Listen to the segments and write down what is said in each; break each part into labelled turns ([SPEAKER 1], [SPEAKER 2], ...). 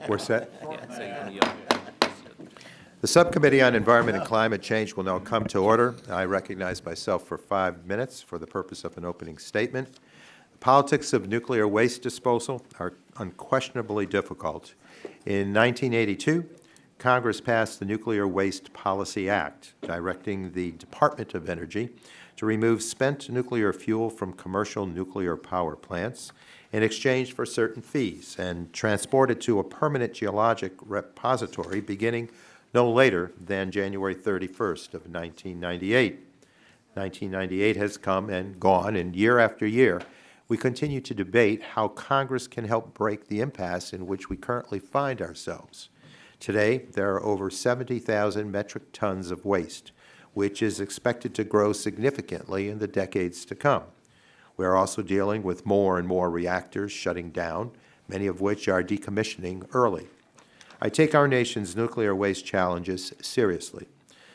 [SPEAKER 1] We're set?
[SPEAKER 2] Yeah, so you can yield.
[SPEAKER 1] The Subcommittee on Environment and Climate Change will now come to order. I recognize myself for 5 minutes for the purpose of an opening statement. The politics of nuclear waste disposal are unquestionably difficult. In 1982, Congress passed the Nuclear Waste Policy Act, directing the Department of Energy to remove spent nuclear fuel from commercial nuclear power plants in exchange for certain fees and transport it to a permanent geologic repository beginning no later than January 31st of 1998. 1998 has come and gone, and year after year, we continue to debate how Congress can help break the impasse in which we currently find ourselves. Today, there are over 70,000 metric tons of waste, which is expected to grow significantly in the decades to come. We are also dealing with more and more reactors shutting down, many of which are decommissioning early. I take our nation's nuclear waste challenges seriously.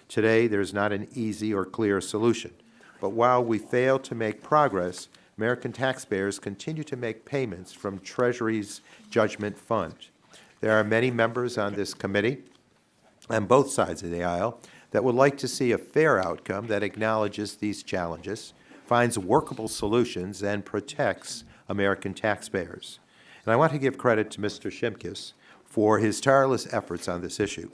[SPEAKER 1] Today, there is not an easy or clear solution, but while we fail to make progress, American taxpayers continue to make payments from Treasury's Judgment Fund. There are many members on this committee, on both sides of the aisle, that would like to see a fair outcome that acknowledges these challenges, finds workable solutions, and protects American taxpayers. And I want to give credit to Mr. Shimkus for his tireless efforts on this issue.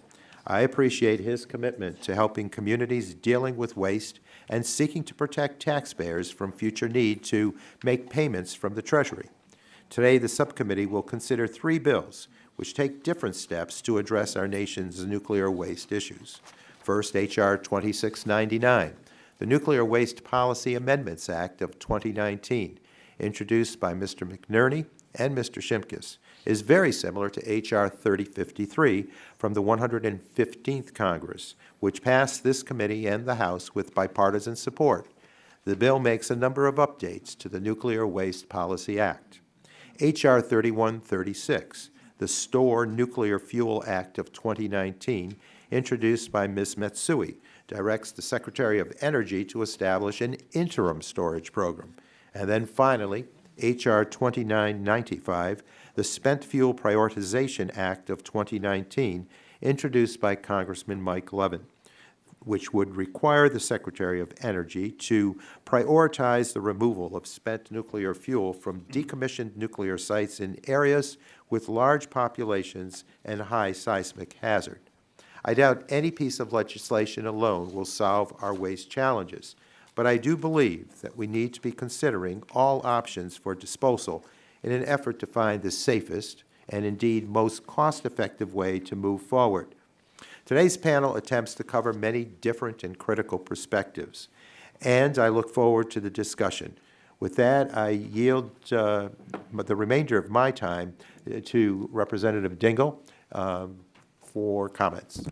[SPEAKER 1] I appreciate his commitment to helping communities dealing with waste and seeking to protect taxpayers from future need to make payments from the Treasury. Today, the subcommittee will consider 3 bills which take different steps to address our nation's nuclear waste issues. First, H.R. 2699, the Nuclear Waste Policy Amendments Act of 2019, introduced by Mr. McNerney and Mr. Shimkus, is very similar to H.R. 3053 from the 115th Congress, which passed this committee and the House with bipartisan support. The bill makes a number of updates to the Nuclear Waste Policy Act. H.R. 3136, the Store Nuclear Fuel Act of 2019, introduced by Ms. Matsui, directs the Secretary of Energy to establish an interim storage program. And then finally, H.R. 2995, the Spent Fuel Prioritization Act of 2019, introduced by Congressman Mike Levin, which would require the Secretary of Energy to prioritize the removal of spent nuclear fuel from decommissioned nuclear sites in areas with large populations and high seismic hazard. I doubt any piece of legislation alone will solve our waste challenges, but I do believe that we need to be considering all options for disposal in an effort to find the safest and indeed most cost-effective way to move forward. Today's panel attempts to cover many different and critical perspectives, and I look forward to the discussion. With that, I yield the remainder of my time to Representative Dingell for comments.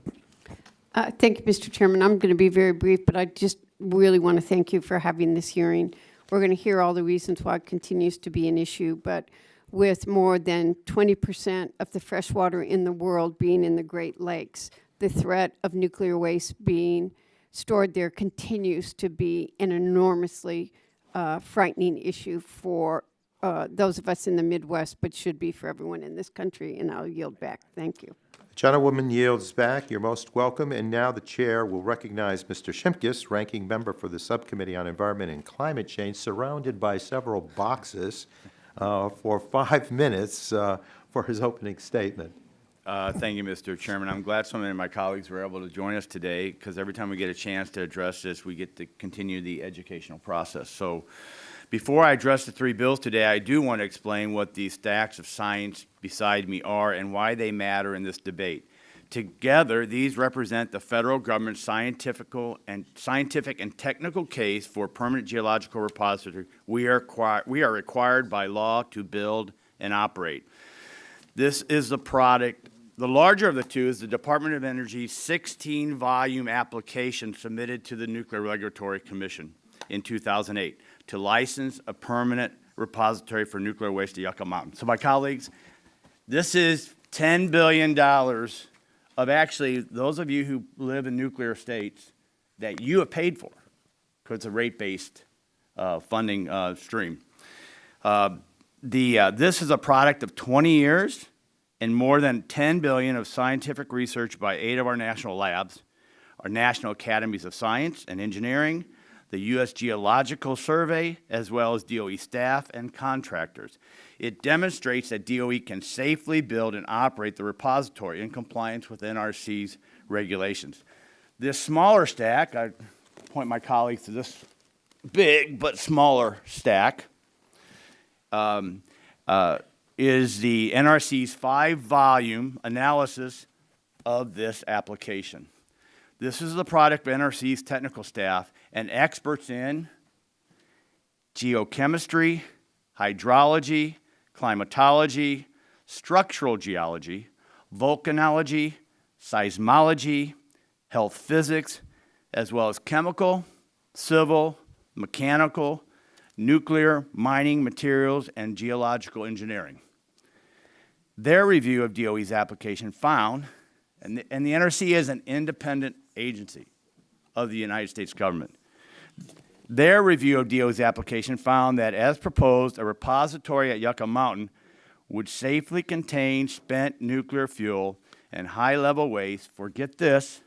[SPEAKER 3] Thank you, Mr. Chairman. I'm going to be very brief, but I just really want to thank you for having this hearing. We're going to hear all the reasons why it continues to be an issue, but with more than 20% of the fresh water in the world being in the Great Lakes, the threat of nuclear waste being stored there continues to be an enormously frightening issue for those of us in the Midwest, but should be for everyone in this country, and I'll yield back. Thank you.
[SPEAKER 1] The gentlewoman yields back. You're most welcome. And now the chair will recognize Mr. Shimkus, ranking member for the Subcommittee on Environment and Climate Change, surrounded by several boxes for 5 minutes for his opening statement.
[SPEAKER 4] Thank you, Mr. Chairman. I'm glad so many of my colleagues were able to join us today, because every time we get a chance to address this, we get to continue the educational process. So before I address the 3 bills today, I do want to explain what these stacks of science beside me are and why they matter in this debate. Together, these represent the federal government's scientific and technical case for permanent geological repository we are required by law to build and operate. This is the product. The larger of the two is the Department of Energy's 16-volume application submitted to the Nuclear Regulatory Commission in 2008 to license a permanent repository for nuclear waste at Yucca Mountain. So, my colleagues, this is $10 billion of actually those of you who live in nuclear states that you have paid for, because it's a rate-based funding stream. This is a product of 20 years and more than $10 billion of scientific research by 8 of our national labs, our National Academies of Science and Engineering, the U.S. Geological Survey, as well as DOE staff and contractors. It demonstrates that DOE can safely build and operate the repository in compliance with NRC's regulations. This smaller stack, I point my colleagues to this big but smaller stack, is the NRC's 5-volume analysis of this application. This is the product of NRC's technical staff and experts in geochemistry, hydrology, climatology, structural geology, volcanology, seismology, health physics, as well as chemical, civil, mechanical, nuclear, mining, materials, and geological engineering. Their review of DOE's application found, and the NRC is an independent agency of the United States government. Their review of DOE's application found that, as proposed, a repository at Yucca Mountain would safely contain spent nuclear fuel and high-level waste for, get this,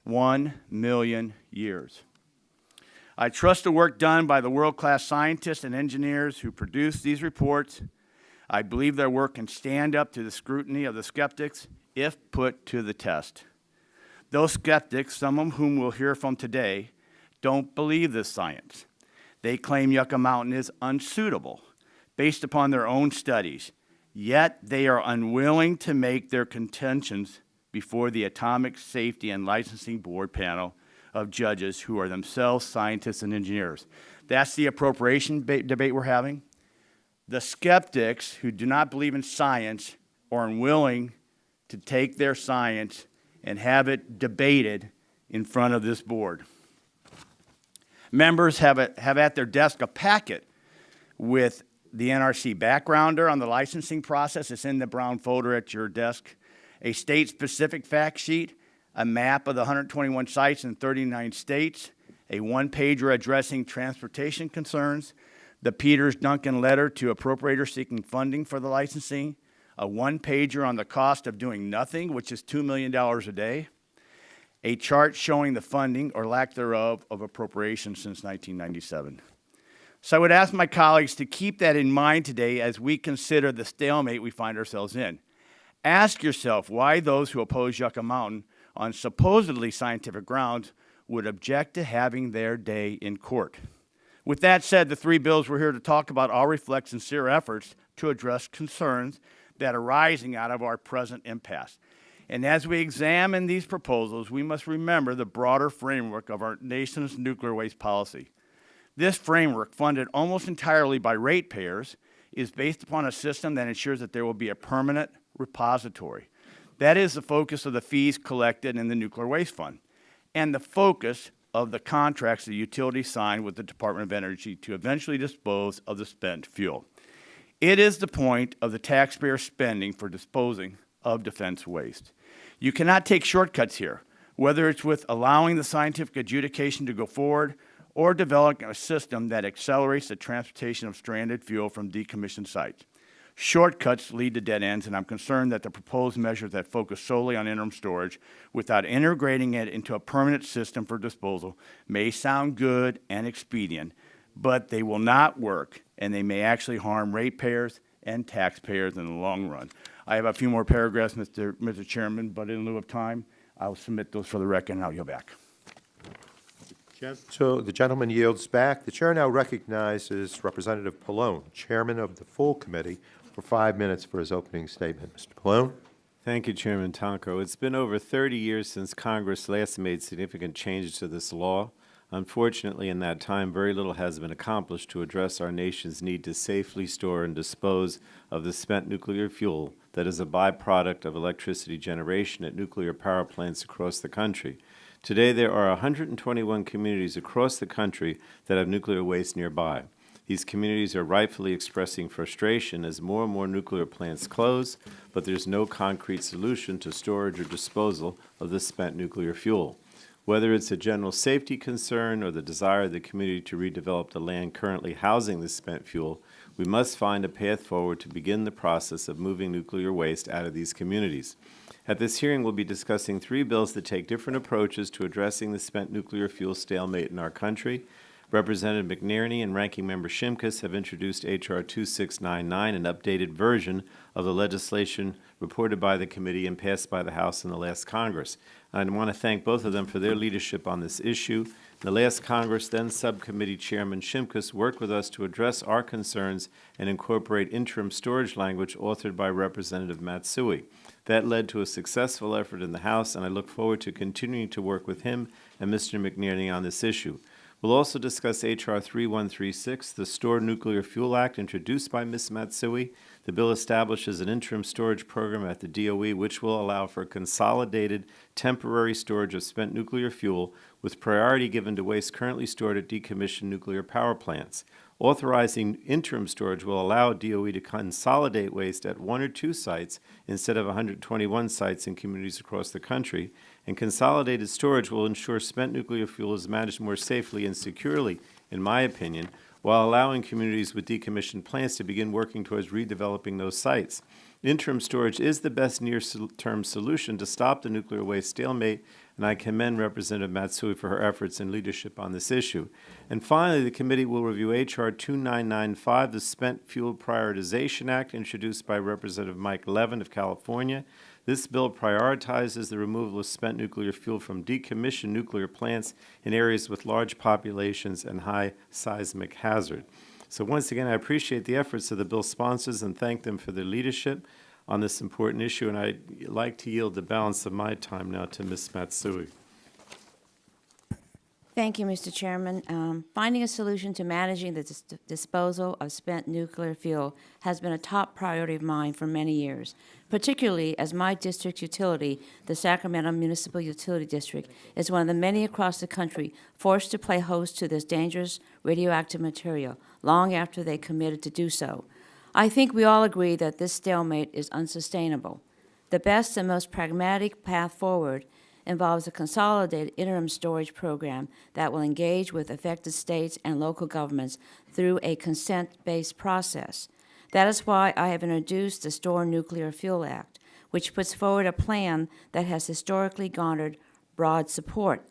[SPEAKER 4] 1 million years. I trust the work done by the world-class scientists and engineers who produced these reports. I believe their work can stand up to the scrutiny of the skeptics if put to the test. Those skeptics, some of whom we'll hear from today, don't believe this science. They claim Yucca Mountain is unsuitable based upon their own studies, yet they are unwilling to make their contentions before the Atomic Safety and Licensing Board panel of judges who are themselves scientists and engineers. That's the appropriation debate we're having. The skeptics who do not believe in science are unwilling to take their science and have it debated in front of this board. Members have at their desk a packet with the NRC backgrounder on the licensing process. It's in the brown folder at your desk. A state-specific fact sheet, a map of the 121 sites in 39 states, a one-pager addressing transportation concerns, the Peters Duncan letter to appropriators seeking funding for the licensing, a one-pager on the cost of doing nothing, which is $2 million a day, a chart showing the funding or lack thereof of appropriations since 1997. So I would ask my colleagues to keep that in mind today as we consider the stalemate we find ourselves in. Ask yourself why those who oppose Yucca Mountain on supposedly scientific grounds would object to having their day in court. With that said, the 3 bills we're here to talk about all reflect sincere efforts to address concerns that are arising out of our present impasse. And as we examine these proposals, we must remember the broader framework of our nation's nuclear waste policy. This framework, funded almost entirely by ratepayers, is based upon a system that ensures that there will be a permanent repository. That is the focus of the fees collected in the Nuclear Waste Fund and the focus of the contracts the utility signed with the Department of Energy to eventually dispose of the spent fuel. It is the point of the taxpayer spending for disposing of defense waste. You cannot take shortcuts here, whether it's with allowing the scientific adjudication to go forward or developing a system that accelerates the transportation of stranded fuel from decommissioned sites. Shortcuts lead to dead ends, and I'm concerned that the proposed measures that focus solely on interim storage without integrating it into a permanent system for disposal may sound good and expedient, but they will not work, and they may actually harm ratepayers and taxpayers in the long run. I have a few more paragraphs, Mr. Chairman, but in lieu of time, I will submit those for the record, and I'll yield back.
[SPEAKER 1] So the gentleman yields back. The chair now recognizes Representative Pallone, chairman of the full committee, for 5 minutes for his opening statement. Mr. Pallone?
[SPEAKER 2] Thank you, Chairman Tonko. It's been over 30 years since Congress last made significant changes to this law. Unfortunately, in that time, very little has been accomplished to address our nation's need to safely store and dispose of the spent nuclear fuel that is a byproduct of electricity generation at nuclear power plants across the country. Today, there are 121 communities across the country that have nuclear waste nearby. These communities are rightfully expressing frustration as more and more nuclear plants close, but there's no concrete solution to storage or disposal of the spent nuclear fuel. Whether it's a general safety concern or the desire of the community to redevelop the land currently housing the spent fuel, we must find a path forward to begin the process of moving nuclear waste out of these communities. At this hearing, we'll be discussing 3 bills that take different approaches to addressing the spent nuclear fuel stalemate in our country. Representative McNerney and Ranking Member Shimkus have introduced H.R. 2699, an updated version of the legislation reported by the committee and passed by the House in the last Congress. I want to thank both of them for their leadership on this issue. In the last Congress, then Subcommittee Chairman Shimkus worked with us to address our concerns and incorporate interim storage language authored by Representative Matsui. That led to a successful effort in the House, and I look forward to continuing to work with him and Mr. McNerney on this issue. We'll also discuss H.R. 3136, the Stored Nuclear Fuel Act, introduced by Ms. Matsui. The bill establishes an interim storage program at the DOE, which will allow for consolidated temporary storage of spent nuclear fuel, with priority given to waste currently stored at decommissioned nuclear power plants. Authorizing interim storage will allow DOE to consolidate waste at 1 or 2 sites instead of 121 sites in communities across the country, and consolidated storage will ensure spent nuclear fuel is managed more safely and securely, in my opinion, while allowing communities with decommissioned plants to begin working towards redeveloping those sites. Interim storage is the best near-term solution to stop the nuclear waste stalemate, and I commend Representative Matsui for her efforts and leadership on this issue. And finally, the committee will review H.R. 2995, the Spent Fuel Prioritization Act, introduced by Representative Mike Levin of California. This bill prioritizes the removal of spent nuclear fuel from decommissioned nuclear plants in areas with large populations and high seismic hazard. So once again, I appreciate the efforts of the bill sponsors and thank them for their leadership on this important issue, and I'd like to yield the balance of my time now to Ms. Matsui.
[SPEAKER 5] Thank you, Mr. Chairman. Finding a solution to managing the disposal of spent nuclear fuel has been a top priority of mine for many years, particularly as my district utility, the Sacramento Municipal Utility District, is one of the many across the country forced to play host to this dangerous radioactive material long after they committed to do so. I think we all agree that this stalemate is unsustainable. The best and most pragmatic path forward involves a consolidated interim storage program that will engage with affected states and local governments through a consent-based process. That is why I have introduced the Stored Nuclear Fuel Act, which puts forward a plan that has historically garnered broad support.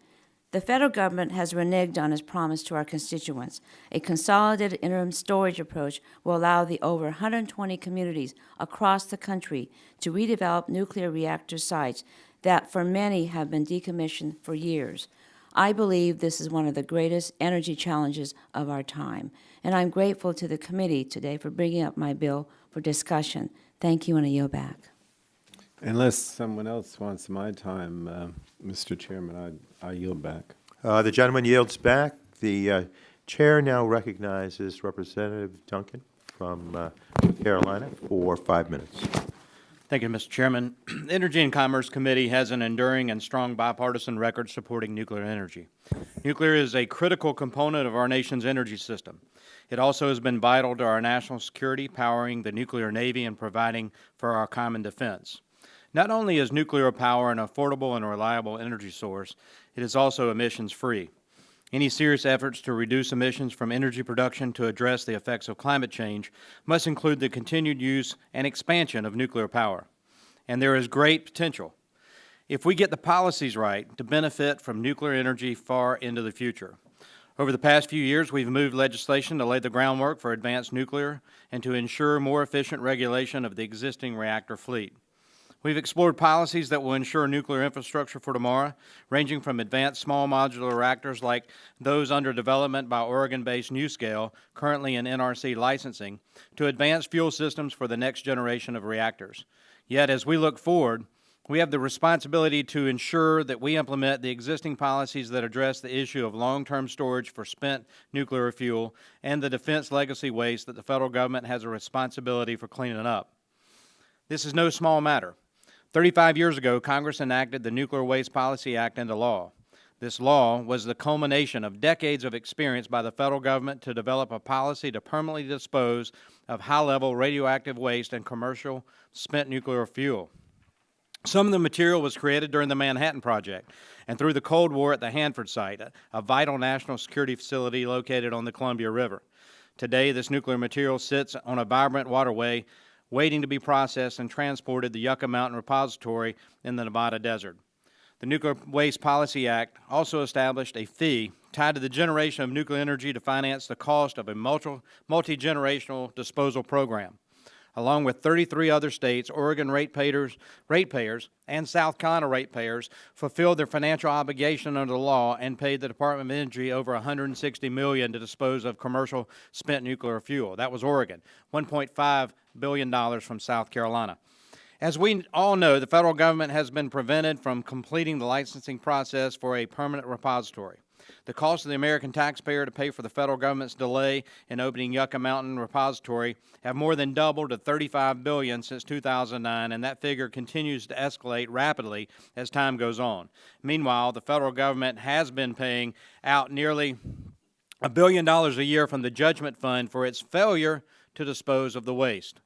[SPEAKER 5] The federal government has reneged on its promise to our constituents. A consolidated interim storage approach will allow the over 120 communities across the country to redevelop nuclear reactor sites that for many have been decommissioned for years. I believe this is one of the greatest energy challenges of our time, and I'm grateful to the committee today for bringing up my bill for discussion. Thank you, and I yield back.
[SPEAKER 2] Unless someone else wants my time, Mr. Chairman, I yield back.
[SPEAKER 1] The gentleman yields back. The chair now recognizes Representative Duncan from North Carolina for 5 minutes.
[SPEAKER 6] Thank you, Mr. Chairman. The Energy and Commerce Committee has an enduring and strong bipartisan record supporting nuclear energy. Nuclear is a critical component of our nation's energy system. It also has been vital to our national security, powering the nuclear navy and providing for our common defense. Not only is nuclear power an affordable and reliable energy source, it is also emissions-free. Any serious efforts to reduce emissions from energy production to address the effects of climate change must include the continued use and expansion of nuclear power. And there is great potential, if we get the policies right, to benefit from nuclear energy far into the future. Over the past few years, we've moved legislation to lay the groundwork for advanced nuclear and to ensure more efficient regulation of the existing reactor fleet. We've explored policies that will ensure nuclear infrastructure for tomorrow, ranging from advanced small modular reactors like those under development by Oregon-based NuScale, currently in NRC licensing, to advanced fuel systems for the next generation of reactors. Yet, as we look forward, we have the responsibility to ensure that we implement the existing policies that address the issue of long-term storage for spent nuclear fuel and the defense legacy waste that the federal government has a responsibility for cleaning up. This is no small matter. 35 years ago, Congress enacted the Nuclear Waste Policy Act into law. This law was the culmination of decades of experience by the federal government to develop a policy to permanently dispose of high-level radioactive waste and commercial spent nuclear fuel. Some of the material was created during the Manhattan Project and through the Cold War at the Hanford site, a vital national security facility located on the Columbia River. Today, this nuclear material sits on a vibrant waterway waiting to be processed and transported to the Yucca Mountain Repository in the Nevada desert. The Nuclear Waste Policy Act also established a fee tied to the generation of nuclear energy to finance the cost of a multi-generational disposal program. Along with 33 other states, Oregon ratepayers, and South Carolina ratepayers fulfilled their financial obligation under the law and paid the Department of Energy over $160 million to dispose of commercial spent nuclear fuel. That was Oregon. $1.5 billion from South Carolina. As we all know, the federal government has been prevented from completing the licensing process for a permanent repository. The cost of the American taxpayer to pay for the federal government's delay in opening Yucca Mountain Repository have more than doubled to $35 billion since 2009, and that figure continues to escalate rapidly as time goes on. Meanwhile, the federal government has been paying out nearly $1 billion a year from the Judgment Fund for its failure to dispose of the waste.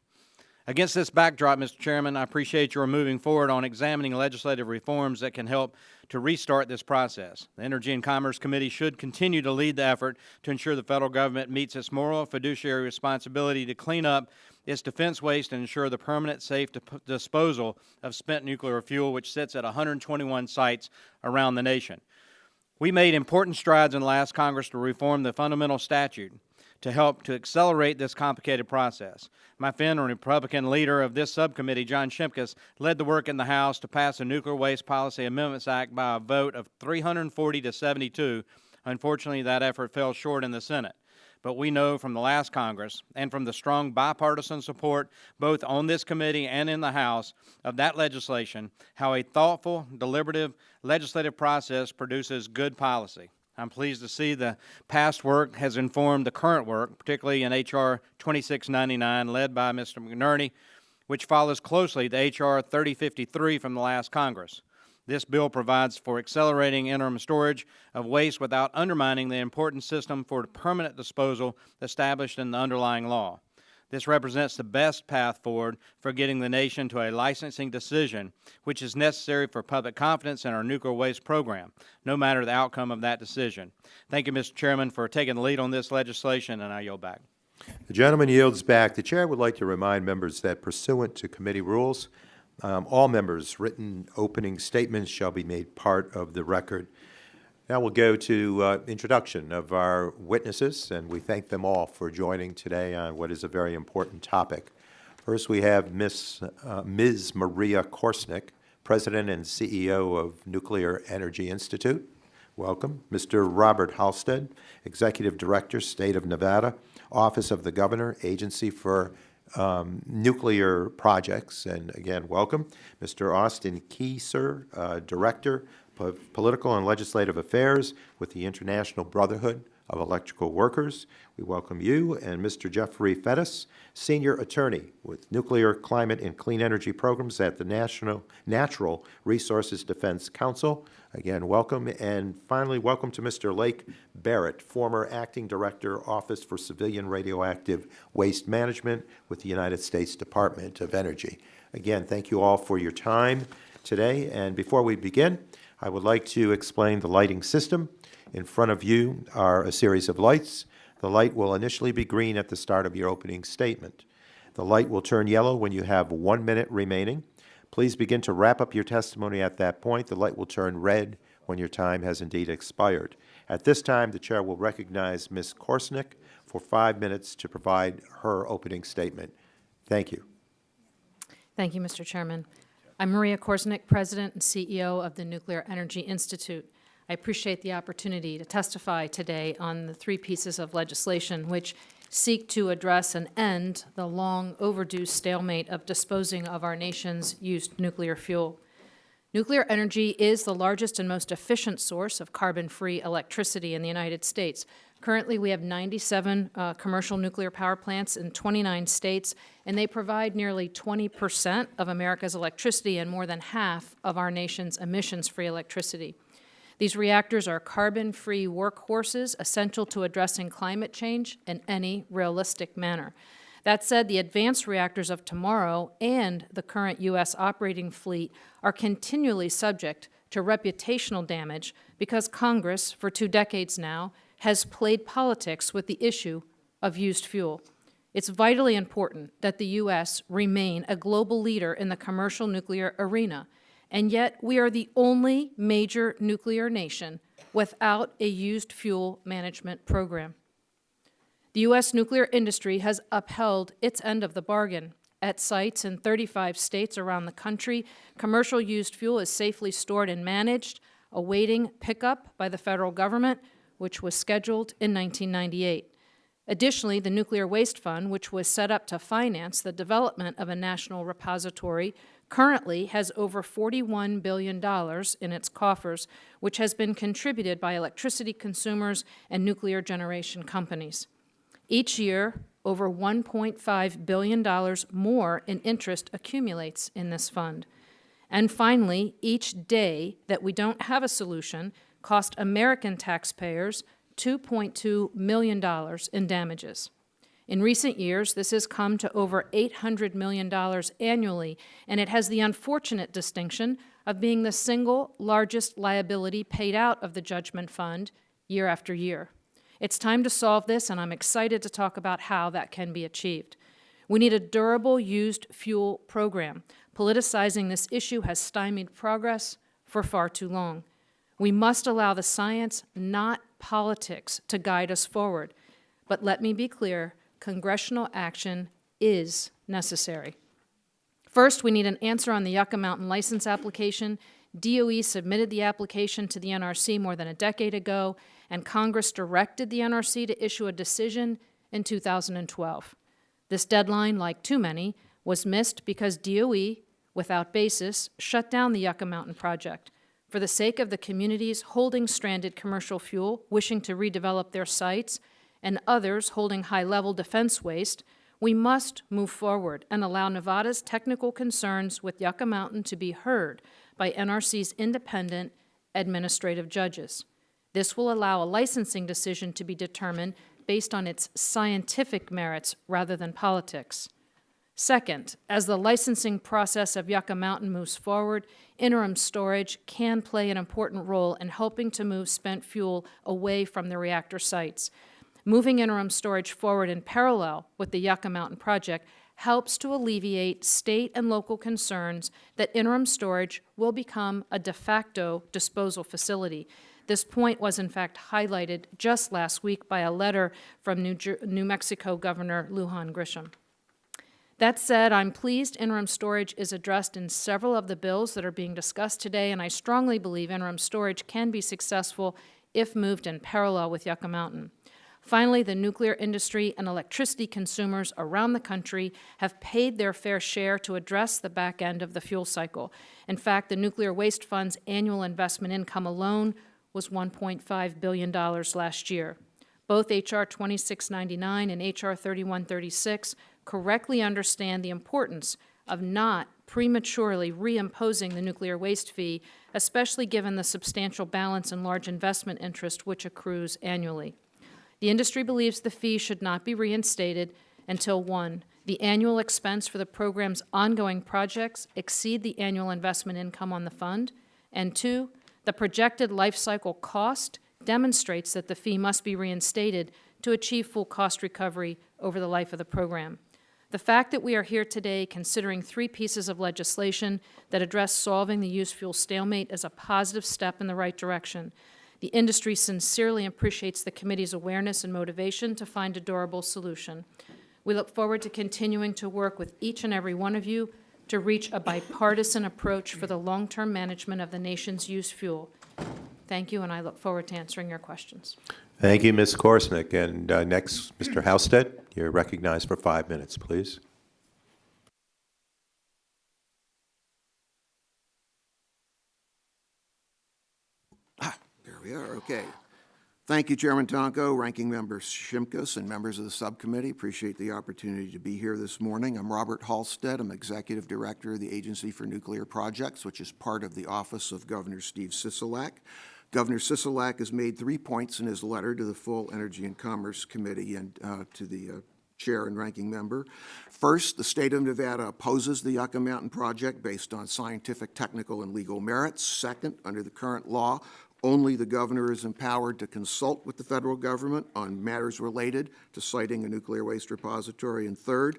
[SPEAKER 6] Against this backdrop, Mr. Chairman, I appreciate your moving forward on examining legislative reforms that can help to restart this process. The Energy and Commerce Committee should continue to lead the effort to ensure the federal government meets its moral fiduciary responsibility to clean up its defense waste and ensure the permanent, safe disposal of spent nuclear fuel, which sits at 121 sites around the nation. We made important strides in the last Congress to reform the fundamental statute to help to accelerate this complicated process. My friend and Republican leader of this subcommittee, John Shimkus, led the work in the House to pass the Nuclear Waste Policy Amendments Act by a vote of 340 to 72. Unfortunately, that effort fell short in the Senate. But we know from the last Congress and from the strong bipartisan support both on this committee and in the House of that legislation how a thoughtful, deliberative legislative process produces good policy. I'm pleased to see the past work has informed the current work, particularly in H.R. 2699, led by Mr. McNerney, which follows closely the H.R. 3053 from the last Congress. This bill provides for accelerating interim storage of waste without undermining the important system for permanent disposal established in the underlying law. This represents the best path forward for getting the nation to a licensing decision, which is necessary for public confidence in our nuclear waste program, no matter the outcome of that decision. Thank you, Mr. Chairman, for taking the lead on this legislation, and I yield back.
[SPEAKER 1] The gentleman yields back. The chair would like to remind members that pursuant to committee rules, all members' written opening statements shall be made part of the record. Now we'll go to introduction of our witnesses, and we thank them all for joining today on what is a very important topic. First, we have Ms. Maria Korsnick, President and CEO of Nuclear Energy Institute. Welcome. Mr. Robert Halstead, Executive Director, State of Nevada, Office of the Governor, Agency for Nuclear Projects, and again, welcome. Mr. Austin Kieser, Director of Political and Legislative Affairs with the International Brotherhood of Electrical Workers. We welcome you. And Mr. Jeffrey Fettis, Senior Attorney with Nuclear, Climate, and Clean Energy Programs at the Natural Resources Defense Council. Again, welcome. And finally, welcome to Mr. Lake Barrett, former Acting Director, Office for Civilian Radioactive Waste Management with the United States Department of Energy. Again, thank you all for your time today. And before we begin, I would like to explain the lighting system. In front of you are a series of lights. The light will initially be green at the start of your opening statement. The light will turn yellow when you have 1 minute remaining. Please begin to wrap up your testimony at that point. The light will turn red when your time has indeed expired. At this time, the chair will recognize Ms. Korsnick for 5 minutes to provide her opening statement. Thank you.
[SPEAKER 7] Thank you, Mr. Chairman. I'm Maria Korsnick, President and CEO of the Nuclear Energy Institute. I appreciate the opportunity to testify today on the 3 pieces of legislation which seek to address and end the long overdue stalemate of disposing of our nation's used nuclear fuel. Nuclear energy is the largest and most efficient source of carbon-free electricity in the United States. Currently, we have 97 commercial nuclear power plants in 29 states, and they provide nearly 20% of America's electricity and more than half of our nation's emissions-free electricity. These reactors are carbon-free workhorses essential to addressing climate change in any realistic manner. That said, the advanced reactors of tomorrow and the current U.S. operating fleet are continually subject to reputational damage because Congress, for 2 decades now, has played politics with the issue of used fuel. It's vitally important that the U.S. remain a global leader in the commercial nuclear arena, and yet we are the only major nuclear nation without a used fuel management program. The U.S. nuclear industry has upheld its end of the bargain. At sites in 35 states around the country, commercial used fuel is safely stored and managed, awaiting pickup by the federal government, which was scheduled in 1998. Additionally, the Nuclear Waste Fund, which was set up to finance the development of a national repository, currently has over $41 billion in its coffers, which has been contributed by electricity consumers and nuclear generation companies. Each year, over $1.5 billion more in interest accumulates in this fund. And finally, each day that we don't have a solution costs American taxpayers $2.2 million in damages. In recent years, this has come to over $800 million annually, and it has the unfortunate distinction of being the single largest liability paid out of the judgment fund year after year. It's time to solve this, and I'm excited to talk about how that can be achieved. We need a durable used fuel program. Politicizing this issue has stymied progress for far too long. We must allow the science, not politics, to guide us forward. But let me be clear, congressional action is necessary. First, we need an answer on the Yucca Mountain license application. DOE submitted the application to the NRC more than a decade ago, and Congress directed the NRC to issue a decision in 2012. This deadline, like too many, was missed because DOE, without basis, shut down the Yucca Mountain project. For the sake of the communities holding stranded commercial fuel, wishing to redevelop their sites, and others holding high-level defense waste, we must move forward and allow Nevada's technical concerns with Yucca Mountain to be heard by NRC's independent administrative judges. This will allow a licensing decision to be determined based on its scientific merits rather than politics. Second, as the licensing process of Yucca Mountain moves forward, interim storage can play an important role in helping to move spent fuel away from the reactor sites. Moving interim storage forward in parallel with the Yucca Mountain project helps to alleviate state and local concerns that interim storage will become a de facto disposal facility. This point was, in fact, highlighted just last week by a letter from New Mexico Governor Lujan Grisham. That said, I'm pleased interim storage is addressed in several of the bills that are being discussed today, and I strongly believe interim storage can be successful if moved in parallel with Yucca Mountain. Finally, the nuclear industry and electricity consumers around the country have paid their fair share to address the back end of the fuel cycle. In fact, the Nuclear Waste Fund's annual investment income alone was $1.5 billion last year. Both H.R. 2699 and H.R. 3136 correctly understand the importance of not prematurely reimposing the nuclear waste fee, especially given the substantial balance and large investment interest which accrues annually. The industry believes the fee should not be reinstated until 1, the annual expense for the program's ongoing projects exceed the annual investment income on the fund, and 2, the projected life cycle cost demonstrates that the fee must be reinstated to achieve full cost recovery over the life of the program. The fact that we are here today considering 3 pieces of legislation that address solving the used fuel stalemate is a positive step in the right direction. The industry sincerely appreciates the committee's awareness and motivation to find a durable solution. We look forward to continuing to work with each and every one of you to reach a bipartisan approach for the long-term management of the nation's used fuel. Thank you, and I look forward to answering your questions.
[SPEAKER 1] Thank you, Ms. Korsnick. And next, Mr. Housestead, you're recognized for 5 minutes, please.
[SPEAKER 8] There we are. Okay. Thank you, Chairman Tonko, Ranking Member Shimkus, and members of the subcommittee. Appreciate the opportunity to be here this morning. I'm Robert Halstead. I'm Executive Director of the Agency for Nuclear Projects, which is part of the Office of Governor Steve Sisolak. Governor Sisolak has made 3 points in his letter to the full Energy and Commerce Committee and to the Chair and Ranking Member. First, the state of Nevada opposes the Yucca Mountain project based on scientific, technical, and legal merits. Second, under the current law, only the governor is empowered to consult with the federal government on matters related to siting a nuclear waste repository. And third,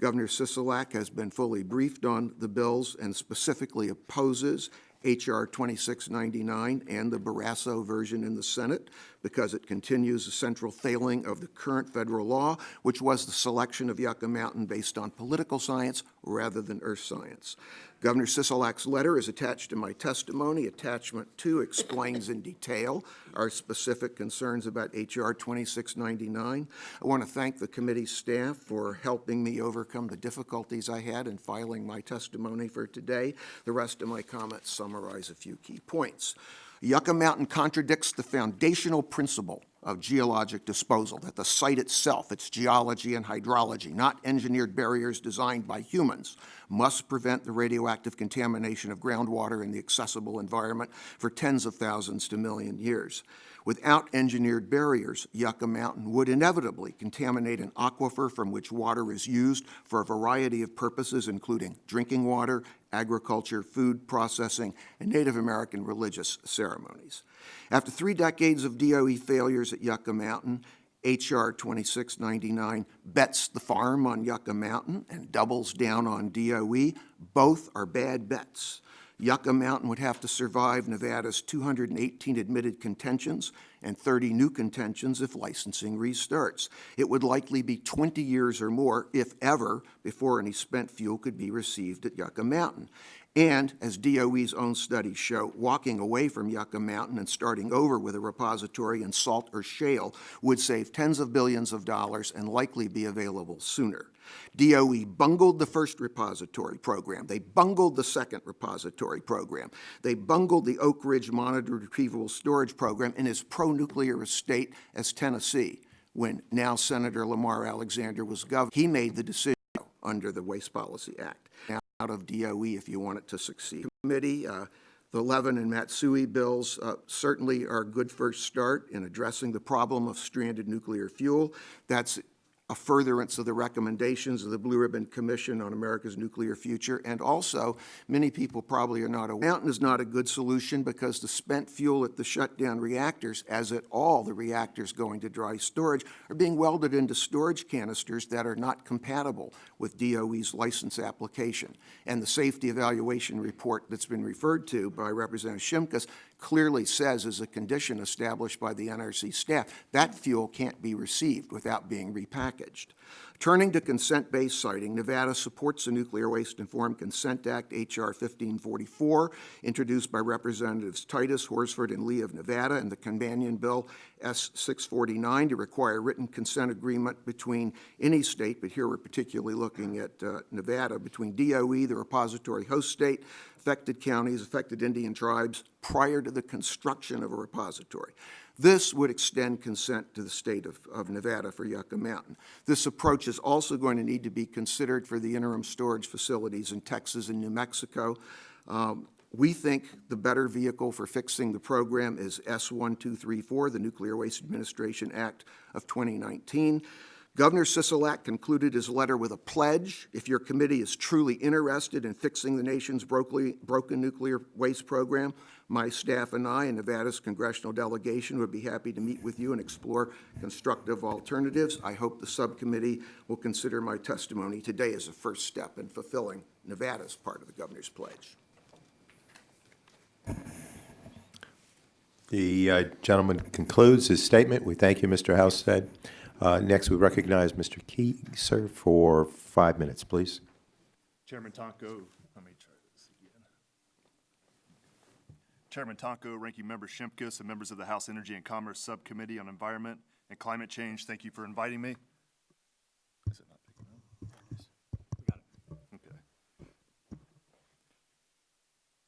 [SPEAKER 8] Governor Sisolak has been fully briefed on the bills and specifically opposes H.R. 2699 and the Barrasso version in the Senate because it continues the central failing of the current federal law, which was the selection of Yucca Mountain based on political science rather than earth science. Governor Sisolak's letter is attached to my testimony. Attachment 2 explains in detail our specific concerns about H.R. 2699. I want to thank the committee staff for helping me overcome the difficulties I had in filing my testimony for today. The rest of my comments summarize a few key points. Yucca Mountain contradicts the foundational principle of geologic disposal, that the site itself, its geology and hydrology, not engineered barriers designed by humans, must prevent the radioactive contamination of groundwater in the accessible environment for tens of thousands to million years. Without engineered barriers, Yucca Mountain would inevitably contaminate an aquifer from which water is used for a variety of purposes, including drinking water, agriculture, food processing, and Native American religious ceremonies. After 3 decades of DOE failures at Yucca Mountain, H.R. 2699 bets the farm on Yucca Mountain and doubles down on DOE. Both are bad bets. Yucca Mountain would have to survive Nevada's 218 admitted contentions and 30 new contentions if licensing restarts. It would likely be 20 years or more, if ever, before any spent fuel could be received at Yucca Mountain. And, as DOE's own studies show, walking away from Yucca Mountain and starting over with a repository in salt or shale would save tens of billions of dollars and likely be available sooner. DOE bungled the first repository program. They bungled the second repository program. They bungled the Oak Ridge Monitored Retrievable Storage Program in as pro-nuclear a state as Tennessee, when now Senator Lamar Alexander was governor. He made the decision under the Waste Policy Act. Now out of DOE if you want it to succeed. Committee, the Levin and Matsui bills certainly are a good first start in addressing the problem of stranded nuclear fuel. That's a furtherance of the recommendations of the Blue Ribbon Commission on America's Nuclear Future. And also, many people probably are not aware, Mountain is not a good solution because the spent fuel at the shutdown reactors, as at all the reactors going to dry storage, are being welded into storage canisters that are not compatible with DOE's license application. And the safety evaluation report that's been referred to by Representative Shimkus clearly says, as a condition established by the NRC staff, that fuel can't be received without being repackaged. Turning to consent-based siting, Nevada supports the Nuclear Waste Informed Consent Act, H.R. 1544, introduced by Representatives Titus, Horsford, and Lee of Nevada, and the companion bill S-649 to require written consent agreement between any state, but here we're particularly looking at Nevada, between DOE, the repository host state, affected counties, affected Indian tribes, prior to the construction of a repository. This would extend consent to the state of Nevada for Yucca Mountain. This approach is also going to need to be considered for the interim storage facilities in Texas and New Mexico. We think the better vehicle for fixing the program is S-1234, the Nuclear Waste Administration Act of 2019. Governor Sisolak concluded his letter with a pledge. If your committee is truly interested in fixing the nation's broken nuclear waste program, my staff and I and Nevada's congressional delegation would be happy to meet with you and explore constructive alternatives. I hope the subcommittee will consider my testimony today as a first step in fulfilling Nevada's part of the governor's pledge.
[SPEAKER 1] The gentleman concludes his statement. We thank you, Mr. Housestead. Next, we recognize Mr. Keyser for 5 minutes, please.
[SPEAKER 9] Chairman Tonko, let me try this again. Chairman Tonko, Ranking Member Shimkus, and members of the House Energy and Commerce Subcommittee on Environment and Climate Change, thank you for inviting me. Is it not picking up? We got it. Okay.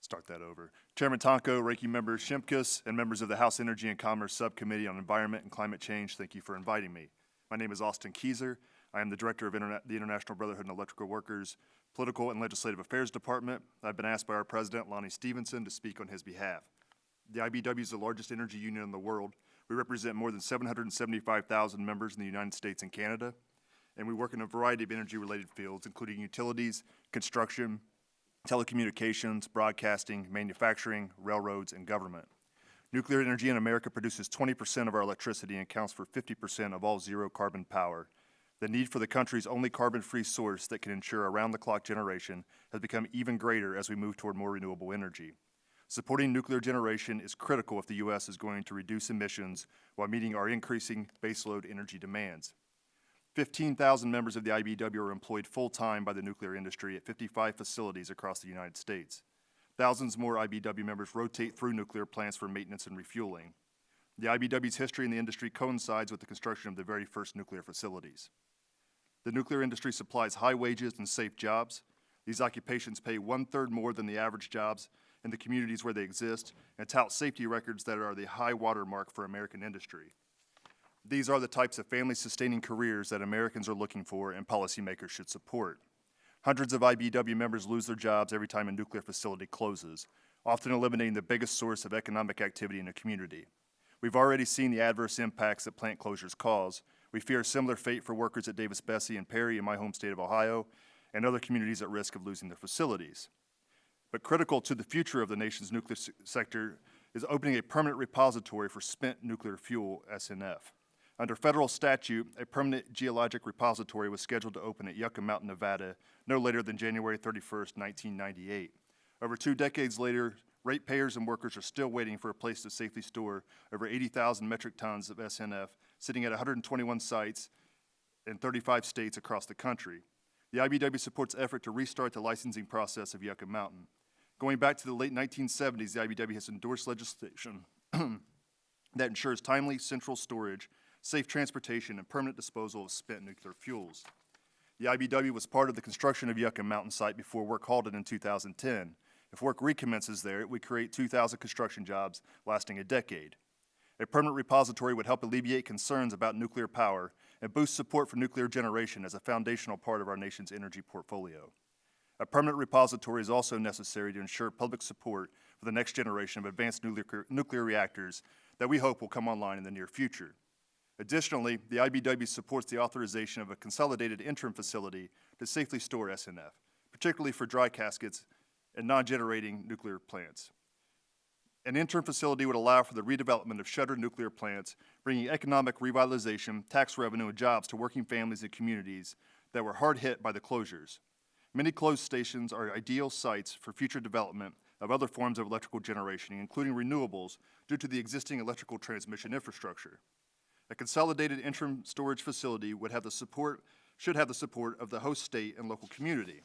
[SPEAKER 9] Start that over. Chairman Tonko, Ranking Member Shimkus, and members of the House Energy and Commerce Subcommittee on Environment and Climate Change, thank you for inviting me. My name is Austin Keyser. I am the Director of the International Brotherhood and Electrical Workers Political and Legislative Affairs Department. I've been asked by our President, Lonnie Stevenson, to speak on his behalf. The IBW is the largest energy union in the world. We represent more than 775,000 members in the United States and Canada. and we work in a variety of energy-related fields, including utilities, construction, telecommunications, broadcasting, manufacturing, railroads, and government. Nuclear energy in America produces 20% of our electricity and accounts for 50% of all zero-carbon power. The need for the country's only carbon-free source that can ensure around-the-clock generation has become even greater as we move toward more renewable energy. Supporting nuclear generation is critical if the U.S. is going to reduce emissions while meeting our increasing baseload energy demands. 15,000 members of the IBEW are employed full-time by the nuclear industry at 55 facilities across the United States. Thousands more IBEW members rotate through nuclear plants for maintenance and refueling. The IBEW's history in the industry coincides with the construction of the very first nuclear facilities. The nuclear industry supplies high wages and safe jobs. These occupations pay 1/3 more than the average jobs in the communities where they exist and tout safety records that are the high water mark for American industry. These are the types of family-sustaining careers that Americans are looking for and policymakers should support. Hundreds of IBEW members lose their jobs every time a nuclear facility closes, often eliminating the biggest source of economic activity in a community. We've already seen the adverse impacts that plant closures cause. We fear a similar fate for workers at Davis-Besse and Perry in my home state of Ohio and other communities at risk of losing their facilities. But critical to the future of the nation's nuclear sector is opening a permanent repository for spent nuclear fuel, SNF. Under federal statute, a permanent geologic repository was scheduled to open at Yucca Mountain, Nevada, no later than January 31st, 1998. Over 2 decades later, ratepayers and workers are still waiting for a place to safely store over 80,000 metric tons of SNF, sitting at 121 sites in 35 states across the country. The IBEW supports effort to restart the licensing process of Yucca Mountain. Going back to the late 1970s, the IBEW has endorsed legislation that ensures timely central storage, safe transportation, and permanent disposal of spent nuclear fuels. The IBEW was part of the construction of Yucca Mountain site before work halted in 2010. If work recommences there, it would create 2,000 construction jobs lasting a decade. A permanent repository would help alleviate concerns about nuclear power and boost support for nuclear generation as a foundational part of our nation's energy portfolio. A permanent repository is also necessary to ensure public support for the next generation of advanced nuclear reactors that we hope will come online in the near future. Additionally, the IBEW supports the authorization of a consolidated interim facility to safely store SNF, particularly for dry caskets and non-generating nuclear plants. An interim facility would allow for the redevelopment of shuttered nuclear plants, bringing economic revitalization, tax revenue, and jobs to working families and communities that were hard hit by the closures. Many closed stations are ideal sites for future development of other forms of electrical generation, including renewables, due to the existing electrical transmission infrastructure. A consolidated interim storage facility should have the support of the host state and local community.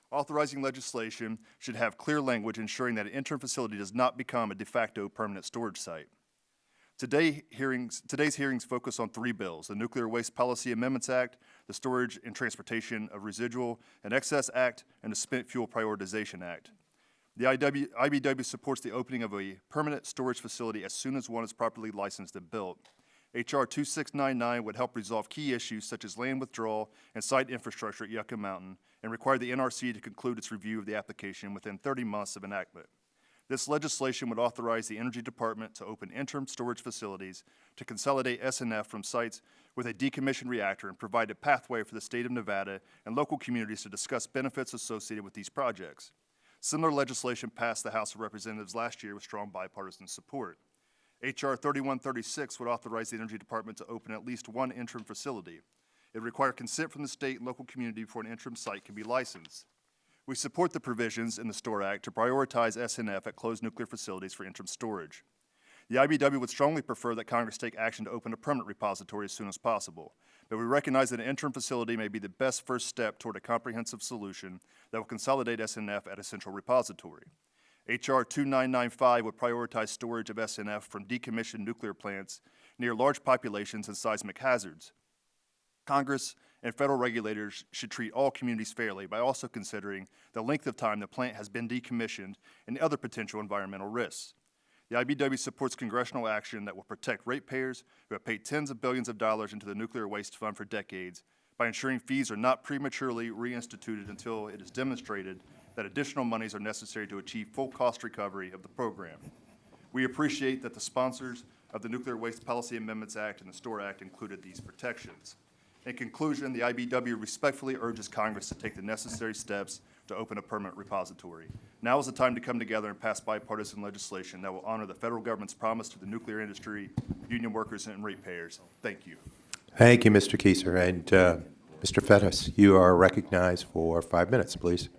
[SPEAKER 9] Authorizing legislation should have clear language ensuring that an interim facility does not become a de facto permanent storage site. Today's hearings focus on 3 bills: the Nuclear Waste Policy Amendments Act, the Storage and Transportation of Residual and Excess Act, and the Spent Fuel Prioritization Act. The IBEW supports the opening of a permanent storage facility as soon as one is properly licensed and built. H.R. 2699 would help resolve key issues such as land withdrawal and site infrastructure at Yucca Mountain and require the NRC to conclude its review of the application within 30 months of enactment. This legislation would authorize the Energy Department to open interim storage facilities to consolidate SNF from sites with a decommissioned reactor and provide a pathway for the state of Nevada and local communities to discuss benefits associated with these projects. Similar legislation passed the House of Representatives last year with strong bipartisan support. H.R. 3136 would authorize the Energy Department to open at least one interim facility. It would require consent from the state and local community before an interim site can be licensed. We support the provisions in the STORE Act to prioritize SNF at closed nuclear facilities for interim storage. The IBEW would strongly prefer that Congress take action to open a permanent repository as soon as possible, but we recognize that an interim facility may be the best first step toward a comprehensive solution that will consolidate SNF at a central repository. H.R. 2995 would prioritize storage of SNF from decommissioned nuclear plants near large populations and seismic hazards. Congress and federal regulators should treat all communities fairly by also considering the length of time the plant has been decommissioned and other potential environmental risks. The IBEW supports congressional action that will protect ratepayers who have paid tens of billions of dollars into the Nuclear Waste Fund for decades by ensuring fees are not prematurely reinstituted until it is demonstrated that additional monies are necessary to achieve full cost recovery of the program. We appreciate that the sponsors of the Nuclear Waste Policy Amendments Act and the STORE Act included these protections. In conclusion, the IBEW respectfully urges Congress to take the necessary steps to open a permanent repository. Now is the time to come together and pass bipartisan legislation that will honor the federal government's promise to the nuclear industry, union workers, and ratepayers. Thank you.
[SPEAKER 1] Thank you, Mr. Keiser. And Mr. Fettus, you are recognized for 5 minutes, please.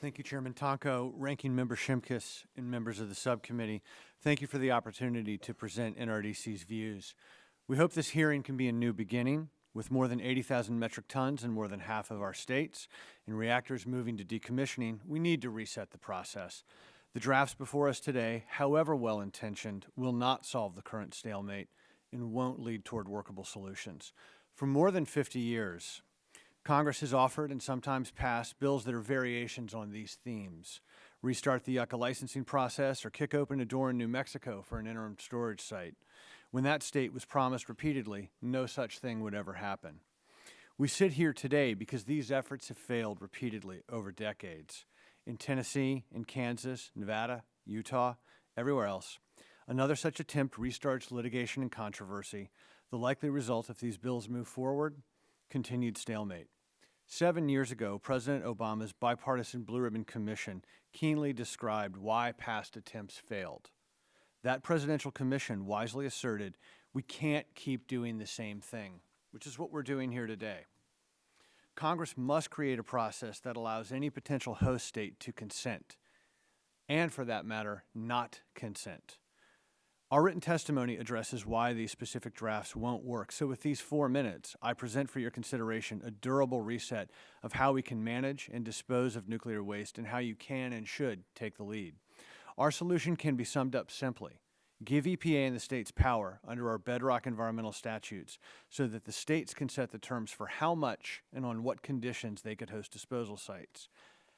[SPEAKER 10] Thank you, Chairman Tonko, Ranking Member Shimkus, and members of the subcommittee. Thank you for the opportunity to present NRDC's views. We hope this hearing can be a new beginning. With more than 80,000 metric tons in more than half of our states and reactors moving to decommissioning, we need to reset the process. The drafts before us today, however well-intentioned, will not solve the current stalemate and won't lead toward workable solutions. For more than 50 years, Congress has offered and sometimes passed bills that are variations on these themes. Restart the Yucca licensing process or kick open a door in New Mexico for an interim storage site. When that state was promised repeatedly, no such thing would ever happen. We sit here today because these efforts have failed repeatedly over decades. In Tennessee, in Kansas, Nevada, Utah, everywhere else, another such attempt restarts litigation and controversy. The likely result, if these bills move forward, continued stalemate. 7 years ago, President Obama's bipartisan Blue Ribbon Commission keenly described why past attempts failed. That presidential commission wisely asserted, we can't keep doing the same thing, which is what we're doing here today. Congress must create a process that allows any potential host state to consent, and for that matter, not consent. Our written testimony addresses why these specific drafts won't work. So with these 4 minutes, I present for your consideration a durable reset of how we can manage and dispose of nuclear waste and how you can and should take the lead. Our solution can be summed up simply. Give EPA and the states power under our bedrock environmental statutes so that the states can set the terms for how much and on what conditions they could host disposal sites.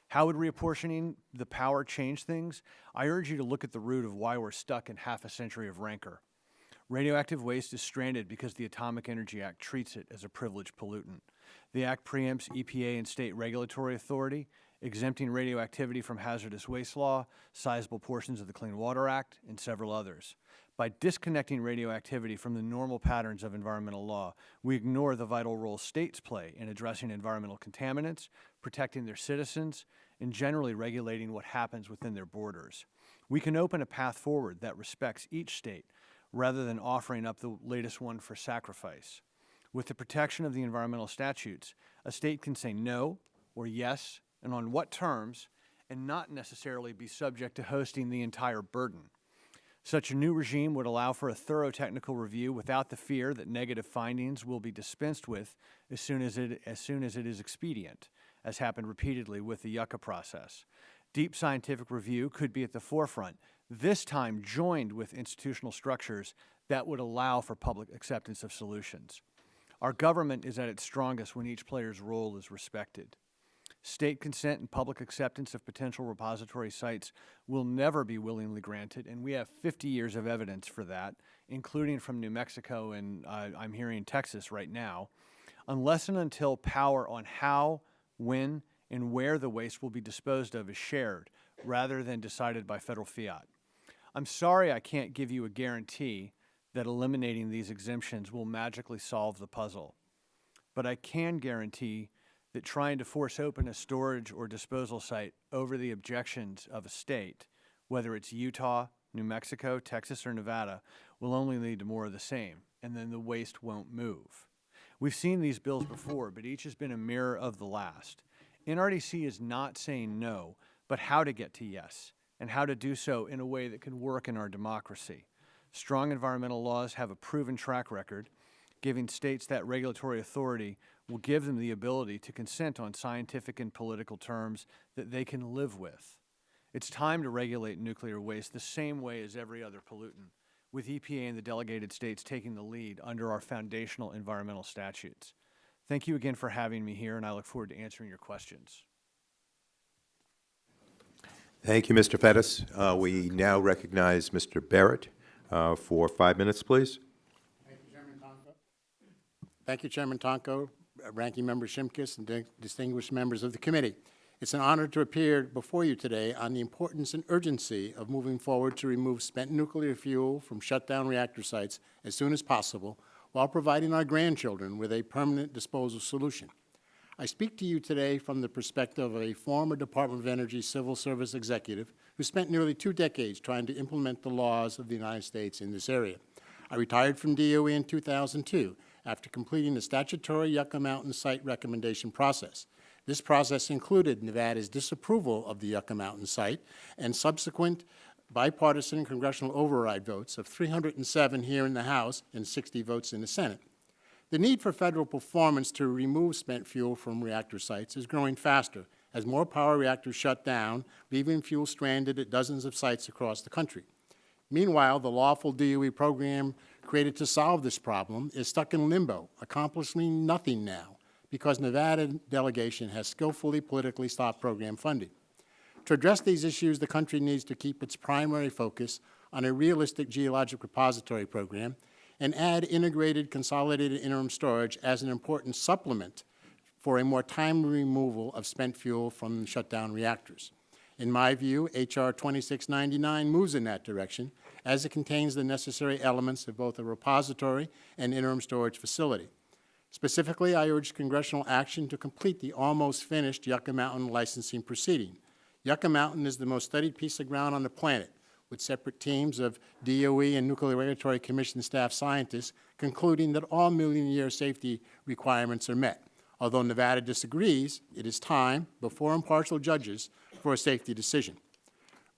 [SPEAKER 10] How would reapportioning the power change things? I urge you to look at the root of why we're stuck in half a century of rancor. Radioactive waste is stranded because the Atomic Energy Act treats it as a privileged pollutant. The Act preempts EPA and state regulatory authority, exempting radioactivity from hazardous waste law, sizable portions of the Clean Water Act, and several others. By disconnecting radioactivity from the normal patterns of environmental law, we ignore the vital role states play in addressing environmental contaminants, protecting their citizens, and generally regulating what happens within their borders. We can open a path forward that respects each state rather than offering up the latest one for sacrifice. With the protection of the environmental statutes, a state can say no or yes, and on what terms, and not necessarily be subject to hosting the entire burden. Such a new regime would allow for a thorough technical review without the fear that negative findings will be dispensed with as soon as it is expedient, as happened repeatedly with the Yucca process. Deep scientific review could be at the forefront, this time joined with institutional structures that would allow for public acceptance of solutions. Our government is at its strongest when each player's role is respected. State consent and public acceptance of potential repository sites will never be willingly granted, and we have 50 years of evidence for that, including from New Mexico and I'm hearing Texas right now, unless and until power on how, when, and where the waste will be disposed of is shared, rather than decided by federal fiat. I'm sorry I can't give you a guarantee that eliminating these exemptions will magically solve the puzzle, but I can guarantee that trying to force open a storage or disposal site over the objections of a state, whether it's Utah, New Mexico, Texas, or Nevada, will only lead to more of the same, and then the waste won't move. We've seen these bills before, but each has been a mirror of the last. NRDC is not saying no, but how to get to yes, and how to do so in a way that can work in our democracy. Strong environmental laws have a proven track record. Giving states that regulatory authority will give them the ability to consent on scientific and political terms that they can live with. It's time to regulate nuclear waste the same way as every other pollutant, with EPA and the delegated states taking the lead under our foundational environmental statutes. Thank you again for having me here, and I look forward to answering your questions.
[SPEAKER 1] Thank you, Mr. Fettus. We now recognize Mr. Barrett for 5 minutes, please.
[SPEAKER 11] Thank you, Chairman Tonko, Ranking Member Shimkus, and distinguished members of the committee. It's an honor to appear before you today on the importance and urgency of moving forward to remove spent nuclear fuel from shutdown reactor sites as soon as possible while providing our grandchildren with a permanent disposal solution. I speak to you today from the perspective of a former Department of Energy civil service executive who spent nearly 2 decades trying to implement the laws of the United States in this area. I retired from DOE in 2002 after completing the statutory Yucca Mountain site recommendation process. This process included Nevada's disapproval of the Yucca Mountain site and subsequent bipartisan congressional override votes of 307 here in the House and 60 votes in the Senate. The need for federal performance to remove spent fuel from reactor sites is growing faster as more power reactors shut down, leaving fuel stranded at dozens of sites across the country. Meanwhile, the lawful DOE program created to solve this problem is stuck in limbo, accomplishing nothing now because Nevada delegation has skillfully politically stopped program funding. To address these issues, the country needs to keep its primary focus on a realistic geologic repository program and add integrated consolidated interim storage as an important supplement for a more timely removal of spent fuel from shutdown reactors. In my view, H.R. 2699 moves in that direction, as it contains the necessary elements of both a repository and interim storage facility. Specifically, I urge congressional action to complete the almost finished Yucca Mountain licensing proceeding. Yucca Mountain is the most studied piece of ground on the planet, with separate teams of DOE and Nuclear Regulatory Commission staff scientists concluding that all million-year safety requirements are met. Although Nevada disagrees, it is time, before impartial judges, for a safety decision.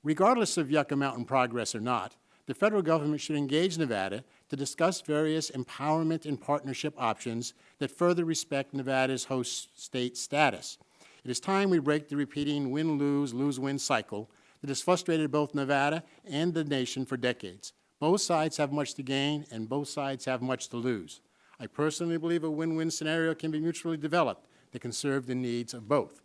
[SPEAKER 11] Regardless of Yucca Mountain progress or not, the federal government should engage Nevada to discuss various empowerment and partnership options that further respect Nevada's host state status. It is time we break the repeating win-lose, lose-win cycle that has frustrated both Nevada and the nation for decades. Both sides have much to gain, and both sides have much to lose. I personally believe a win-win scenario can be mutually developed that can serve the needs of both.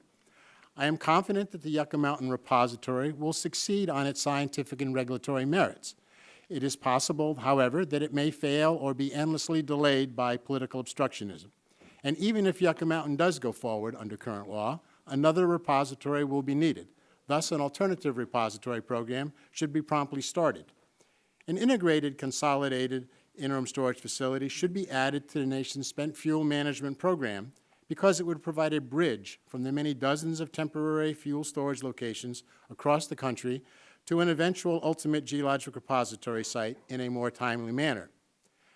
[SPEAKER 11] I am confident that the Yucca Mountain repository will succeed on its scientific and regulatory merits. It is possible, however, that it may fail or be endlessly delayed by political obstructionism. And even if Yucca Mountain does go forward under current law, another repository will be needed. Thus, an alternative repository program should be promptly started. An integrated, consolidated interim storage facility should be added to the nation's spent fuel management program because it would provide a bridge from the many dozens of temporary fuel storage locations across the country to an eventual ultimate geologic repository site in a more timely manner.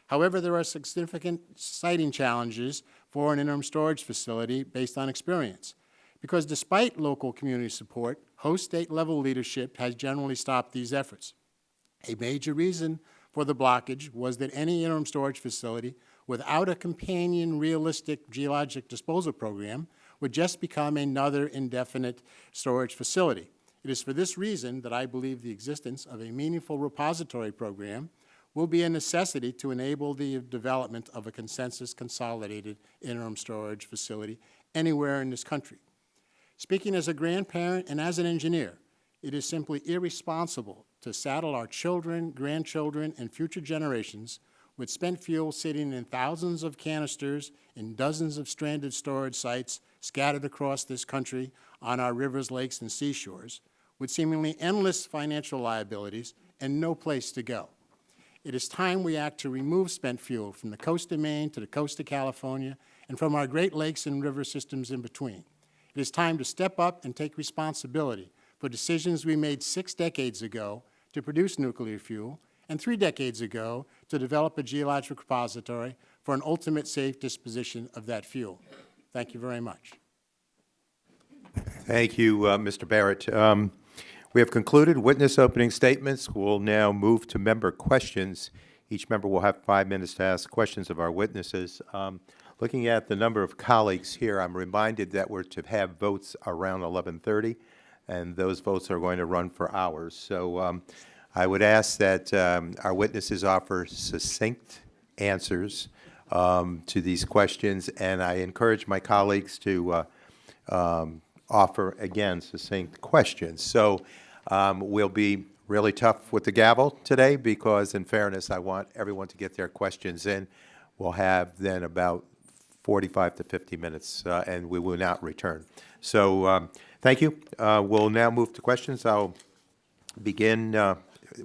[SPEAKER 11] However, there are significant siting challenges for an interim storage facility based on experience, because despite local community support, host state-level leadership has generally stopped these efforts. A major reason for the blockage was that any interim storage facility without a companion realistic geologic disposal program would just become another indefinite storage facility. It is for this reason that I believe the existence of a meaningful repository program will be a necessity to enable the development of a consensus consolidated interim storage facility anywhere in this country. Speaking as a grandparent and as an engineer, it is simply irresponsible to saddle our children, grandchildren, and future generations with spent fuel sitting in thousands of canisters in dozens of stranded storage sites scattered across this country on our rivers, lakes, and seashores, with seemingly endless financial liabilities and no place to go. It is time we act to remove spent fuel from the coast of Maine to the coast of California and from our Great Lakes and river systems in between. It is time to step up and take responsibility for decisions we made 6 decades ago to produce nuclear fuel and 3 decades ago to develop a geologic repository for an ultimate safe disposition of that fuel. Thank you very much.
[SPEAKER 1] Thank you, Mr. Barrett. We have concluded witness opening statements. We'll now move to member questions. Each member will have 5 minutes to ask questions of our witnesses. Looking at the number of colleagues here, I'm reminded that we're to have votes around 11:30, and those votes are going to run for hours. So I would ask that our witnesses offer succinct answers to these questions, and I encourage my colleagues to offer, again, succinct questions. So we'll be really tough with the gavel today because, in fairness, I want everyone to get their questions in. We'll have then about 45 to 50 minutes, and we will not return. So thank you. We'll now move to questions. I'll begin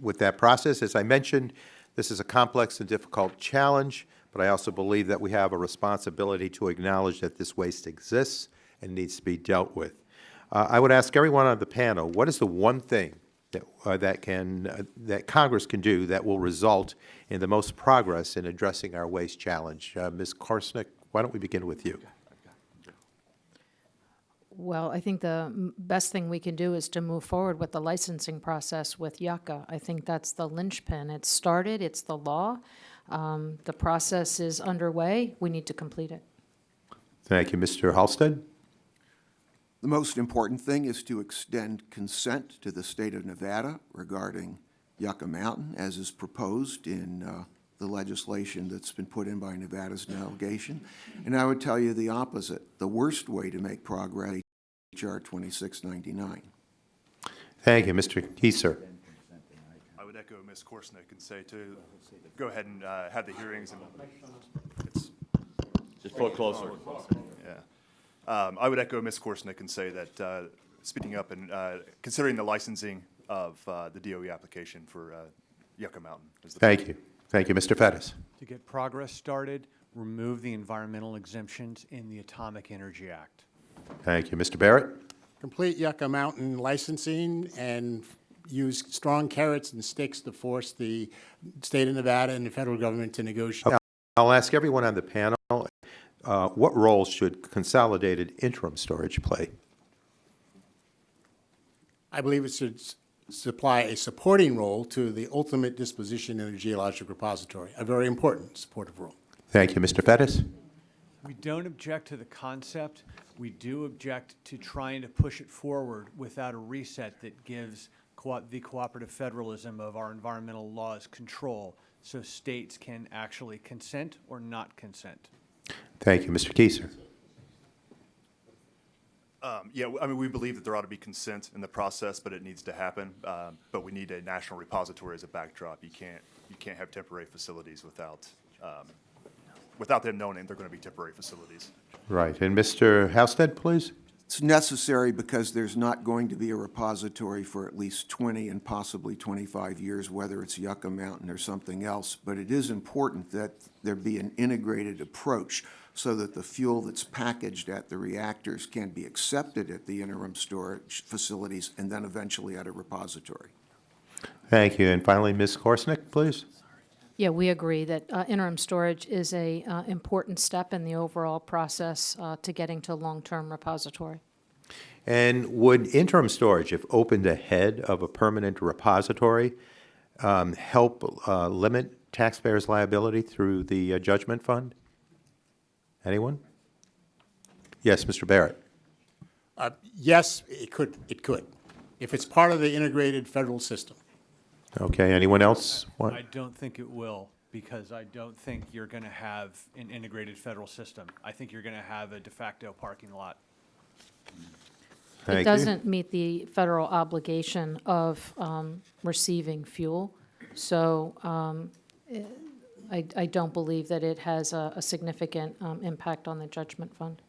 [SPEAKER 1] with that process. As I mentioned, this is a complex and difficult challenge, but I also believe that we have a responsibility to acknowledge that this waste exists and needs to be dealt with. I would ask everyone on the panel, what is the one thing that Congress can do that will result in the most progress in addressing our waste challenge? Ms. Korsnick, why don't we begin with you?
[SPEAKER 7] Well, I think the best thing we can do is to move forward with the licensing process with Yucca. I think that's the linchpin. It's started, it's the law. The process is underway. We need to complete it.
[SPEAKER 1] Thank you. Mr. Halstead?
[SPEAKER 8] The most important thing is to extend consent to the state of Nevada regarding Yucca Mountain, as is proposed in the legislation that's been put in by Nevada's delegation. And I would tell you the opposite. The worst way to make progress, H.R. 2699.
[SPEAKER 1] Thank you. Mr. Kieser?
[SPEAKER 9] I would echo Ms. Korsnick and say to go ahead and have the hearings. And
[SPEAKER 4] Just pull it closer.
[SPEAKER 9] yeah. I would echo Ms. Korsnick and say that speeding up and considering the licensing of the DOE application for Yucca Mountain is the
[SPEAKER 1] Thank you. Thank you. Mr. Fettis?
[SPEAKER 10] To get progress started, remove the environmental exemptions in the Atomic Energy Act.
[SPEAKER 1] Thank you. Mr. Barrett?
[SPEAKER 11] Complete Yucca Mountain licensing and use strong carrots and sticks to force the state of Nevada and the federal government to negotiate.
[SPEAKER 1] I'll ask everyone on the panel, what role should consolidated interim storage play?
[SPEAKER 11] I believe it should supply a supporting role to the ultimate disposition in a geologic repository, a very important supportive role.
[SPEAKER 1] Thank you. Mr. Fettis?
[SPEAKER 10] We don't object to the concept. We do object to trying to push it forward without a reset that gives the cooperative federalism of our environmental laws control, so states can actually consent or not consent.
[SPEAKER 1] Thank you. Mr. Kieser?
[SPEAKER 9] Yeah, I mean, we believe that there ought to be consent in the process, but it needs to happen. But we need a national repository as a backdrop. You can't have temporary facilities without them knowing they're going to be temporary facilities.
[SPEAKER 1] Right. And Mr. Halstead, please?
[SPEAKER 8] It's necessary because there's not going to be a repository for at least 20 and possibly 25 years, whether it's Yucca Mountain or something else. But it is important that there be an integrated approach so that the fuel that's packaged at the reactors can be accepted at the interim storage facilities and then eventually at a repository.
[SPEAKER 1] Thank you. And finally, Ms. Korsnick, please?
[SPEAKER 7] Yeah, we agree that interim storage is a important step in the overall process to getting to long-term repository.
[SPEAKER 1] And would interim storage, if opened ahead of a permanent repository, help limit taxpayers' liability through the judgment fund? Anyone? Yes, Mr. Barrett.
[SPEAKER 11] Yes, it could. It could, if it's part of the integrated federal system.
[SPEAKER 1] Okay, anyone else?
[SPEAKER 10] I don't think it will, because I don't think you're going to have an integrated federal system. I think you're going to have a de facto parking lot.
[SPEAKER 1] Thank
[SPEAKER 7] It
[SPEAKER 1] you.
[SPEAKER 7] doesn't meet the federal obligation of receiving fuel, so I don't believe that it has a significant impact on the judgment fund.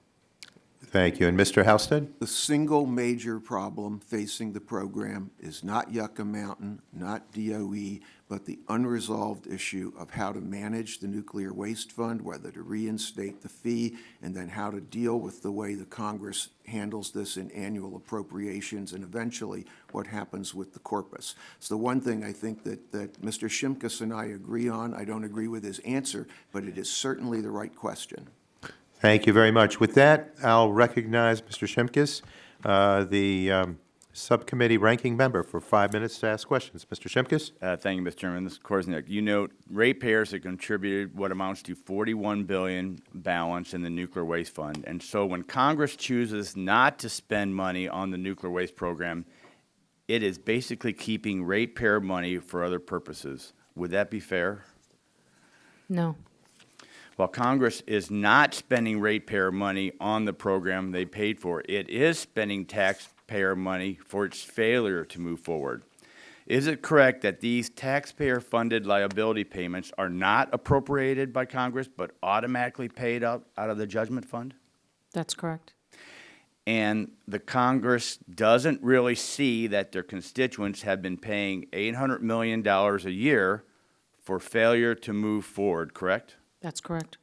[SPEAKER 1] Thank you. And Mr. Halstead?
[SPEAKER 8] The single major problem facing the program is not Yucca Mountain, not DOE, but the unresolved issue of how to manage the nuclear waste fund, whether to reinstate the fee, and then how to deal with the way the Congress handles this in annual appropriations, and eventually what happens with the corpus. It's the one thing I think that Mr. Shimkus and I agree on. I don't agree with his answer, but it is certainly the right question.
[SPEAKER 1] Thank you very much. With that, I'll recognize Mr. Shimkus, the subcommittee ranking member, for 5 minutes to ask questions. Mr. Shimkus?
[SPEAKER 4] Thank you, Mr. Chairman. This is Korsnick. You note ratepayers have contributed what amounts to $41 billion balance in the nuclear waste fund. And so when Congress chooses not to spend money on the nuclear waste program, it is basically keeping ratepayer money for other purposes. Would that be fair?
[SPEAKER 7] No.
[SPEAKER 4] While Congress is not spending ratepayer money on the program they paid for, it is spending taxpayer money for its failure to move forward. Is it correct that these taxpayer-funded liability payments are not appropriated by Congress but automatically paid out of the judgment fund?
[SPEAKER 7] That's correct.
[SPEAKER 4] And the Congress doesn't really see that their constituents have been paying $800 million a year for failure to move forward, correct?
[SPEAKER 7] That's correct.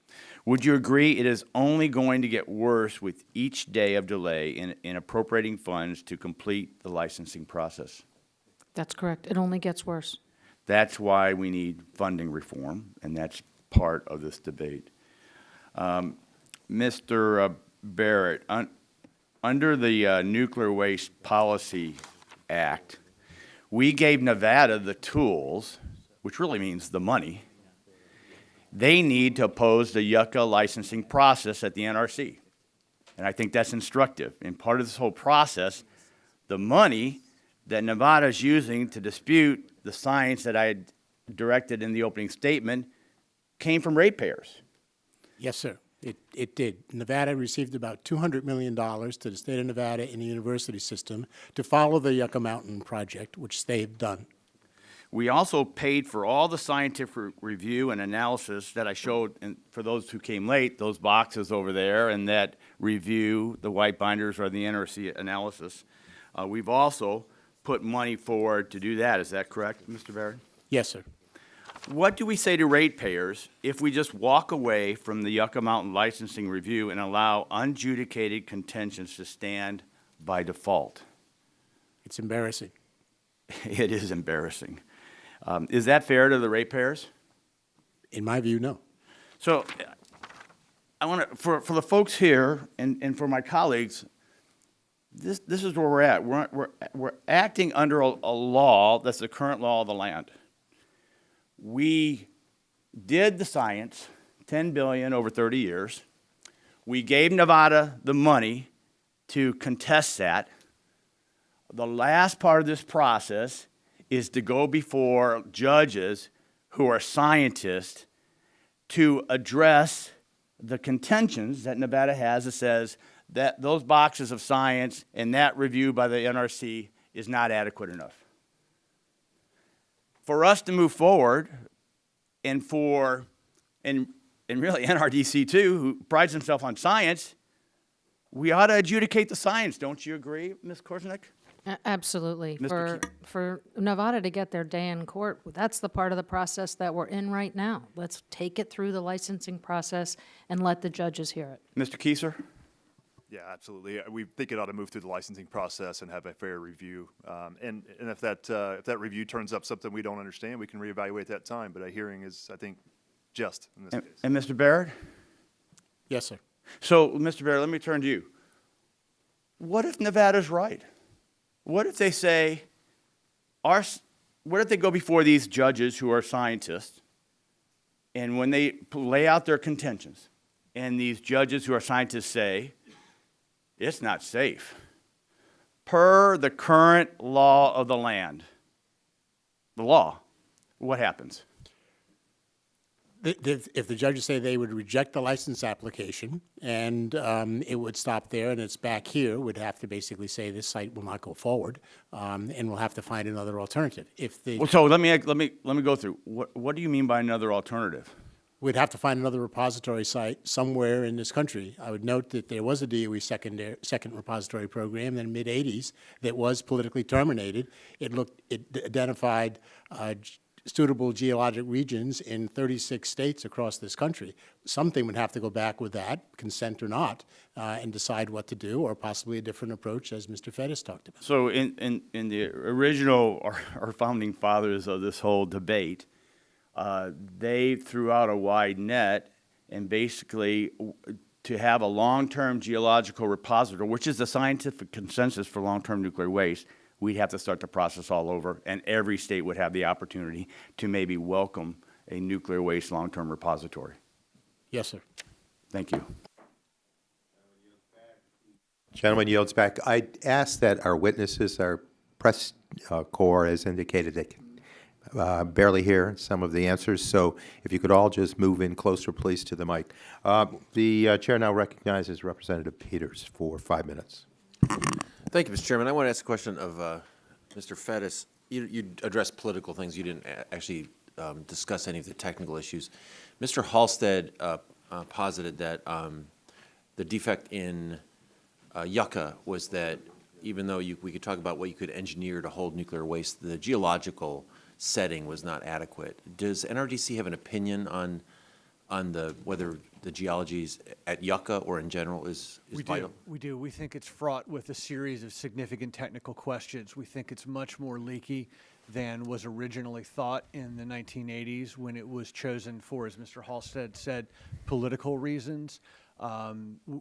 [SPEAKER 4] Would you agree it is only going to get worse with each day of delay in appropriating funds to complete the licensing process?
[SPEAKER 7] That's correct. It only gets worse.
[SPEAKER 4] That's why we need funding reform, and that's part of this debate. Mr. Barrett, under the Nuclear Waste Policy Act, we gave Nevada the tools, which really means the money. They need to oppose the Yucca licensing process at the NRC. And I think that's instructive. And part of this whole process, the money that Nevada is using to dispute the science that I had directed in the opening statement came from ratepayers.
[SPEAKER 11] Yes, sir. It did. Nevada received about $200 million to the state of Nevada and the university system to follow the Yucca Mountain project, which they've done.
[SPEAKER 4] We also paid for all the scientific review and analysis that I showed, and for those who came late, those boxes over there, and that review, the white binders or the NRC analysis. We've also put money forward to do that. Is that correct, Mr. Barrett?
[SPEAKER 11] Yes, sir.
[SPEAKER 4] What do we say to ratepayers if we just walk away from the Yucca Mountain licensing review and allow unadjudicated contentions to stand by default?
[SPEAKER 11] It's embarrassing.
[SPEAKER 4] It is embarrassing. Is that fair to the ratepayers?
[SPEAKER 11] In my view, no.
[SPEAKER 4] So I want to, for the folks here and for my colleagues, this is where we're at. We're acting under a law that's the current law of the land. We did the science, $10 billion over 30 years. We gave Nevada the money to contest that. The last part of this process is to go before judges who are scientists to address the contentions that Nevada has that says that those boxes of science and that review by the NRC is not adequate enough. For us to move forward, and really NRDC too, who prides himself on science, we ought to adjudicate the science. Don't you agree, Ms. Korsnick?
[SPEAKER 7] Absolutely.
[SPEAKER 4] Mr.
[SPEAKER 7] For Nevada to get their day in court, that's the part of the process that we're in right now. Let's take it through the licensing process and let the judges hear it.
[SPEAKER 4] Mr. Kieser?
[SPEAKER 9] Yeah, absolutely. We think it ought to move through the licensing process and have a fair review. And if that review turns up something we don't understand, we can reevaluate that time. But a hearing is, I think, just in this case.
[SPEAKER 4] And Mr. Barrett?
[SPEAKER 11] Yes, sir.
[SPEAKER 4] So, Mr. Barrett, let me turn to you. What if Nevada's right? What if they say, what if they go before these judges who are scientists, and when they lay out their contentions, and these judges who are scientists say, it's not safe, per the current law of the land, the law, what happens?
[SPEAKER 11] If the judges say they would reject the license application and it would stop there and it's back here, we'd have to basically say this site will not go forward, and we'll have to find another alternative.
[SPEAKER 4] Well, so let me go through. What do you mean by another alternative?
[SPEAKER 11] We'd have to find another repository site somewhere in this country. I would note that there was a DOE second repository program in the mid-'80s that was politically terminated. It identified suitable geologic regions in 36 states across this country. Something would have to go back with that, consent or not, and decide what to do, or possibly a different approach, as Mr. Fettis talked about.
[SPEAKER 4] So in the original, our founding fathers of this whole debate, they threw out a wide net, and basically to have a long-term geological repository, which is the scientific consensus for long-term nuclear waste, we'd have to start the process all over, and every state would have the opportunity to maybe welcome a nuclear waste long-term repository.
[SPEAKER 11] Yes, sir.
[SPEAKER 4] Thank you.
[SPEAKER 1] Gentleman yields back. I ask that our witnesses, our press corps has indicated they can barely hear some of the answers, so if you could all just move in closer, please, to the mic. The chair now recognizes Representative Peters for 5 minutes.
[SPEAKER 12] Thank you, Mr. Chairman. I want to ask a question of Mr. Fettis. You addressed political things. You didn't actually discuss any of the technical issues. Mr. Halstead posited that the defect in Yucca was that even though we could talk about what you could engineer to hold nuclear waste, the geological setting was not adequate. Does NRDC have an opinion whether the geology is at Yucca or in general is vital?
[SPEAKER 10] We do. We think it's fraught with a series of significant technical questions. We think it's much more leaky than was originally thought in the 1980s when it was chosen for, as Mr. Halstead said, political reasons.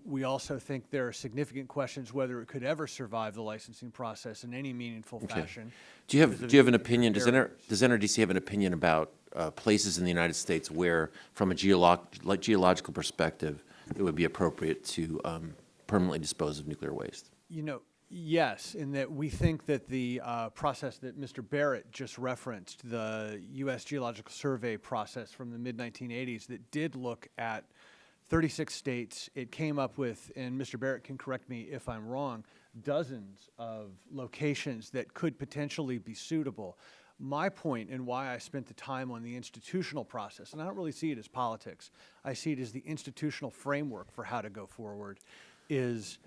[SPEAKER 10] We also think there are significant questions whether it could ever survive the licensing process in any meaningful fashion.
[SPEAKER 12] Do you have an opinion? Does NRDC have an opinion about places in the United States where, from a geological perspective, it would be appropriate to permanently dispose of nuclear waste?
[SPEAKER 10] You know, yes, in that we think that the process that Mr. Barrett just referenced, the U.S. Geological Survey process from the mid-1980s that did look at 36 states, it came up with, and Mr. Barrett can correct me if I'm wrong, dozens of locations that could potentially be suitable. My point and why I spent the time on the institutional process, and I don't really see it as politics, I see it as the institutional framework for how to go forward, is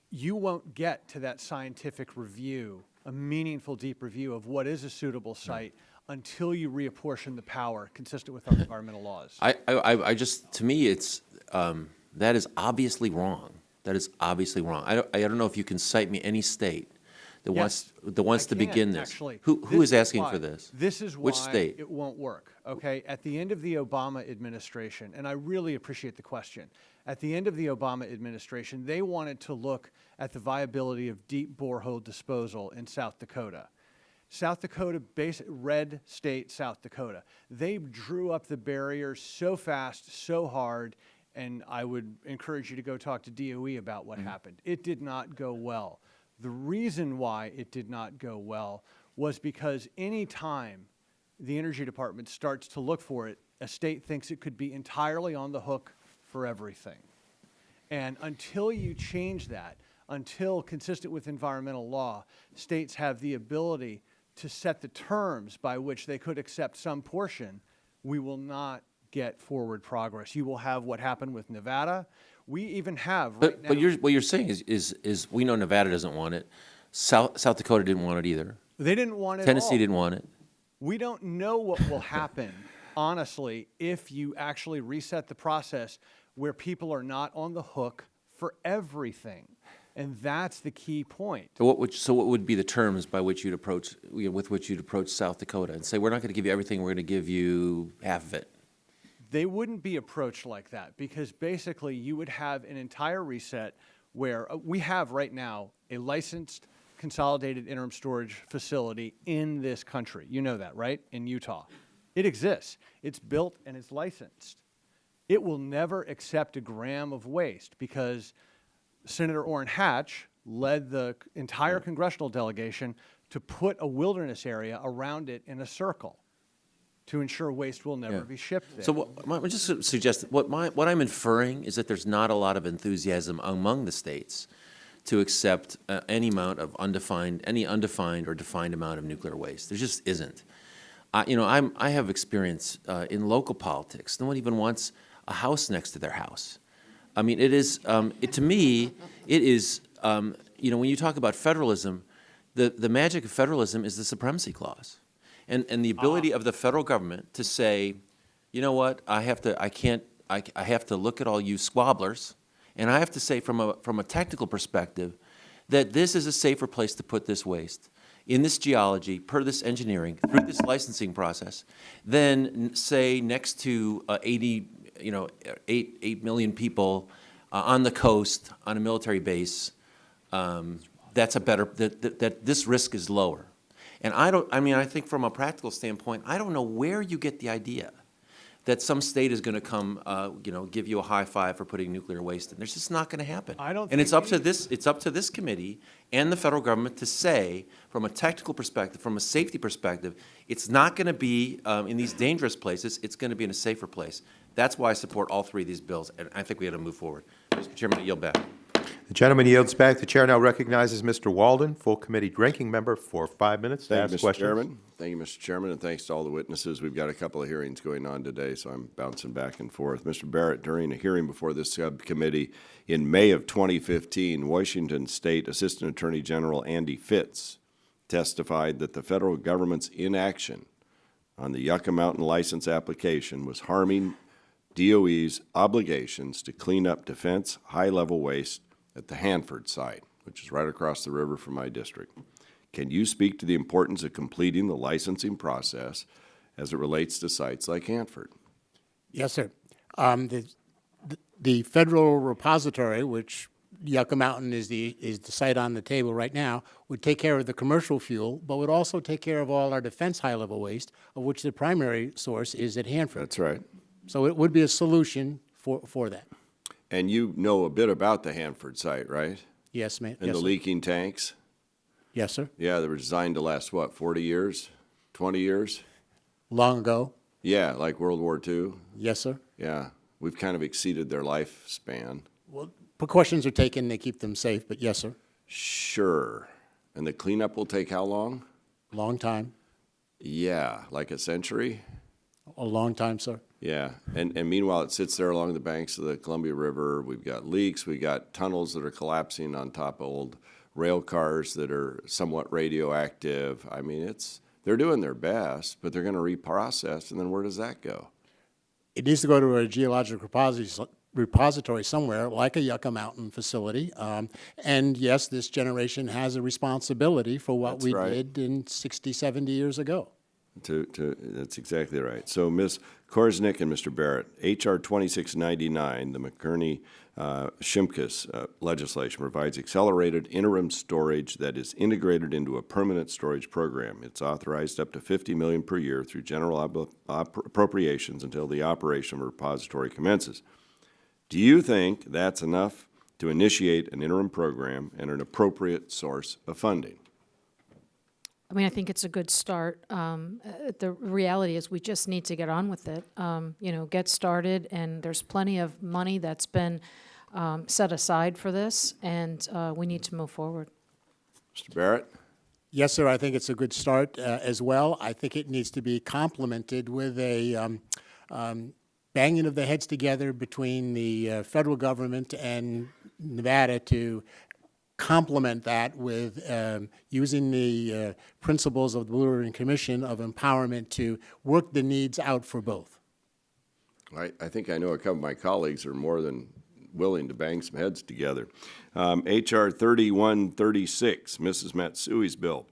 [SPEAKER 10] you won't get to that scientific review, a meaningful, deep review of what is a suitable site until you reapportion the power consistent with our environmental laws.
[SPEAKER 12] I just, to me, it's, that is obviously wrong. That is obviously wrong. I don't know if you can cite me any state that wants to begin this.
[SPEAKER 10] Actually.
[SPEAKER 12] Who is asking for this?
[SPEAKER 10] This is why
[SPEAKER 12] Which state?
[SPEAKER 10] it won't work, okay? At the end of the Obama administration, and I really appreciate the question, at the end of the Obama administration, they wanted to look at the viability of deep borehole disposal in South Dakota. South Dakota, red state South Dakota, they drew up the barriers so fast, so hard, and I would encourage you to go talk to DOE about what happened. It did not go well. The reason why it did not go well was because any time the Energy Department starts to look for it, a state thinks it could be entirely on the hook for everything. And until you change that, until, consistent with environmental law, states have the ability to set the terms by which they could accept some portion, we will not get forward progress. You will have what happened with Nevada. We even have right now.
[SPEAKER 12] But what you're saying is we know Nevada doesn't want it. South Dakota didn't want it either.
[SPEAKER 10] They didn't want it
[SPEAKER 12] Tennessee
[SPEAKER 10] all.
[SPEAKER 12] didn't want it.
[SPEAKER 10] We don't know what will happen, honestly, if you actually reset the process where people are not on the hook for everything. And that's the key point.
[SPEAKER 12] So what would be the terms by which you'd approach, with which you'd approach South Dakota and say, we're not going to give you everything, we're going to give you half of it?
[SPEAKER 10] They wouldn't be approached like that because basically you would have an entire reset where we have right now a licensed consolidated interim storage facility in this country. You know that, right? In Utah. It exists. It's built and it's licensed. It will never accept a gram of waste because Senator Orrin Hatch led the entire congressional delegation to put a wilderness area around it in a circle to ensure waste will never be shipped there.
[SPEAKER 12] So I just suggest what I'm inferring is that there's not a lot of enthusiasm among the states to accept any amount of undefined or defined amount of nuclear waste. There just isn't. I have experience in local politics. No one even wants a house next to their house. I mean, it is, to me, it is, when you talk about federalism, the magic of federalism is the supremacy clause. And the ability of the federal government to say, you know what, I have to look at all you squabblers, and I have to say from a technical perspective that this is a safer place to put this waste in this geology, per this engineering, through this licensing process, than say next to 8 million people on the coast on a military base. That's a better, that this risk is lower. And I think from a practical standpoint, I don't know where you get the idea that some state is going to come, give you a high five for putting nuclear waste in. There's just not going to happen. And it's up to this committee and the federal government to say, from a technical perspective, from a safety perspective, it's not going to be in these dangerous places. It's going to be in a safer place. That's why I support all three of these bills, and I think we got to move forward. Mr. Chairman, I yield back.
[SPEAKER 1] The gentleman yields back. The chair now recognizes Mr. Walden, full committee ranking member, for 5 minutes to ask questions.
[SPEAKER 13] Thank you, Mr. Chairman, and thanks to all the witnesses. We've got a couple of hearings going on today, so I'm bouncing back and forth. Mr. Barrett, during a hearing before this subcommittee in May of 2015, Washington State Assistant Attorney General Andy Fitz testified that the federal government's inaction on the Yucca Mountain license application was harming DOE's obligations to clean up defense high-level waste at the Hanford site, which is right across the river from my district. Can you speak to the importance of completing the licensing process as it relates to sites like Hanford?
[SPEAKER 11] Yes, sir. The federal repository, which Yucca Mountain is the site on the table right now, would take care of the commercial fuel, but would also take care of all our defense high-level waste, of which the primary source is at Hanford.
[SPEAKER 13] That's right.
[SPEAKER 11] So it would be a solution for that.
[SPEAKER 13] And you know a bit about the Hanford site, right?
[SPEAKER 11] Yes, ma'am.
[SPEAKER 13] And
[SPEAKER 11] Yes,
[SPEAKER 13] the
[SPEAKER 11] sir.
[SPEAKER 13] leaking tanks?
[SPEAKER 11] Yes, sir.
[SPEAKER 13] Yeah, they were designed to last, what, 40 years? 20 years?
[SPEAKER 11] Long ago.
[SPEAKER 13] Yeah, like World War II?
[SPEAKER 11] Yes, sir.
[SPEAKER 13] Yeah, we've kind of exceeded their lifespan.
[SPEAKER 11] Well, precautions are taken to keep them safe, but yes, sir.
[SPEAKER 13] Sure. And the cleanup will take how long?
[SPEAKER 11] Long time.
[SPEAKER 13] Yeah, like a century?
[SPEAKER 11] A long time, sir.
[SPEAKER 13] Yeah, and meanwhile, it sits there along the banks of the Columbia River. We've got leaks, we've got tunnels that are collapsing on top of old rail cars that are somewhat radioactive. I mean, they're doing their best, but they're going to reprocess, and then where does that go?
[SPEAKER 11] It needs to go to a geologic repository somewhere, like a Yucca Mountain facility. And yes, this generation has a responsibility for what
[SPEAKER 13] That's
[SPEAKER 11] we
[SPEAKER 13] right.
[SPEAKER 11] did in 60, 70 years ago.
[SPEAKER 13] That's exactly right. So, Ms. Korsnick and Mr. Barrett, H.R. 2699, the McCurney-Shimkus legislation, provides accelerated interim storage that is integrated into a permanent storage program. It's authorized up to $50 million per year through general appropriations until the operation of a repository commences. Do you think that's enough to initiate an interim program and an appropriate source of funding?
[SPEAKER 7] I mean, I think it's a good start. The reality is we just need to get on with it, get started, and there's plenty of money that's been set aside for this, and we need to move forward.
[SPEAKER 13] Mr. Barrett?
[SPEAKER 11] Yes, sir, I think it's a good start as well. I think it needs to be complemented with a banging of the heads together between the federal government and Nevada to complement that with using the principles of the Blue Ribbon Commission of empowerment to work the needs out for both.
[SPEAKER 13] I think I know a couple of my colleagues are more than willing to bang some heads together. H.R. 3136, Mrs. Matsui's bill,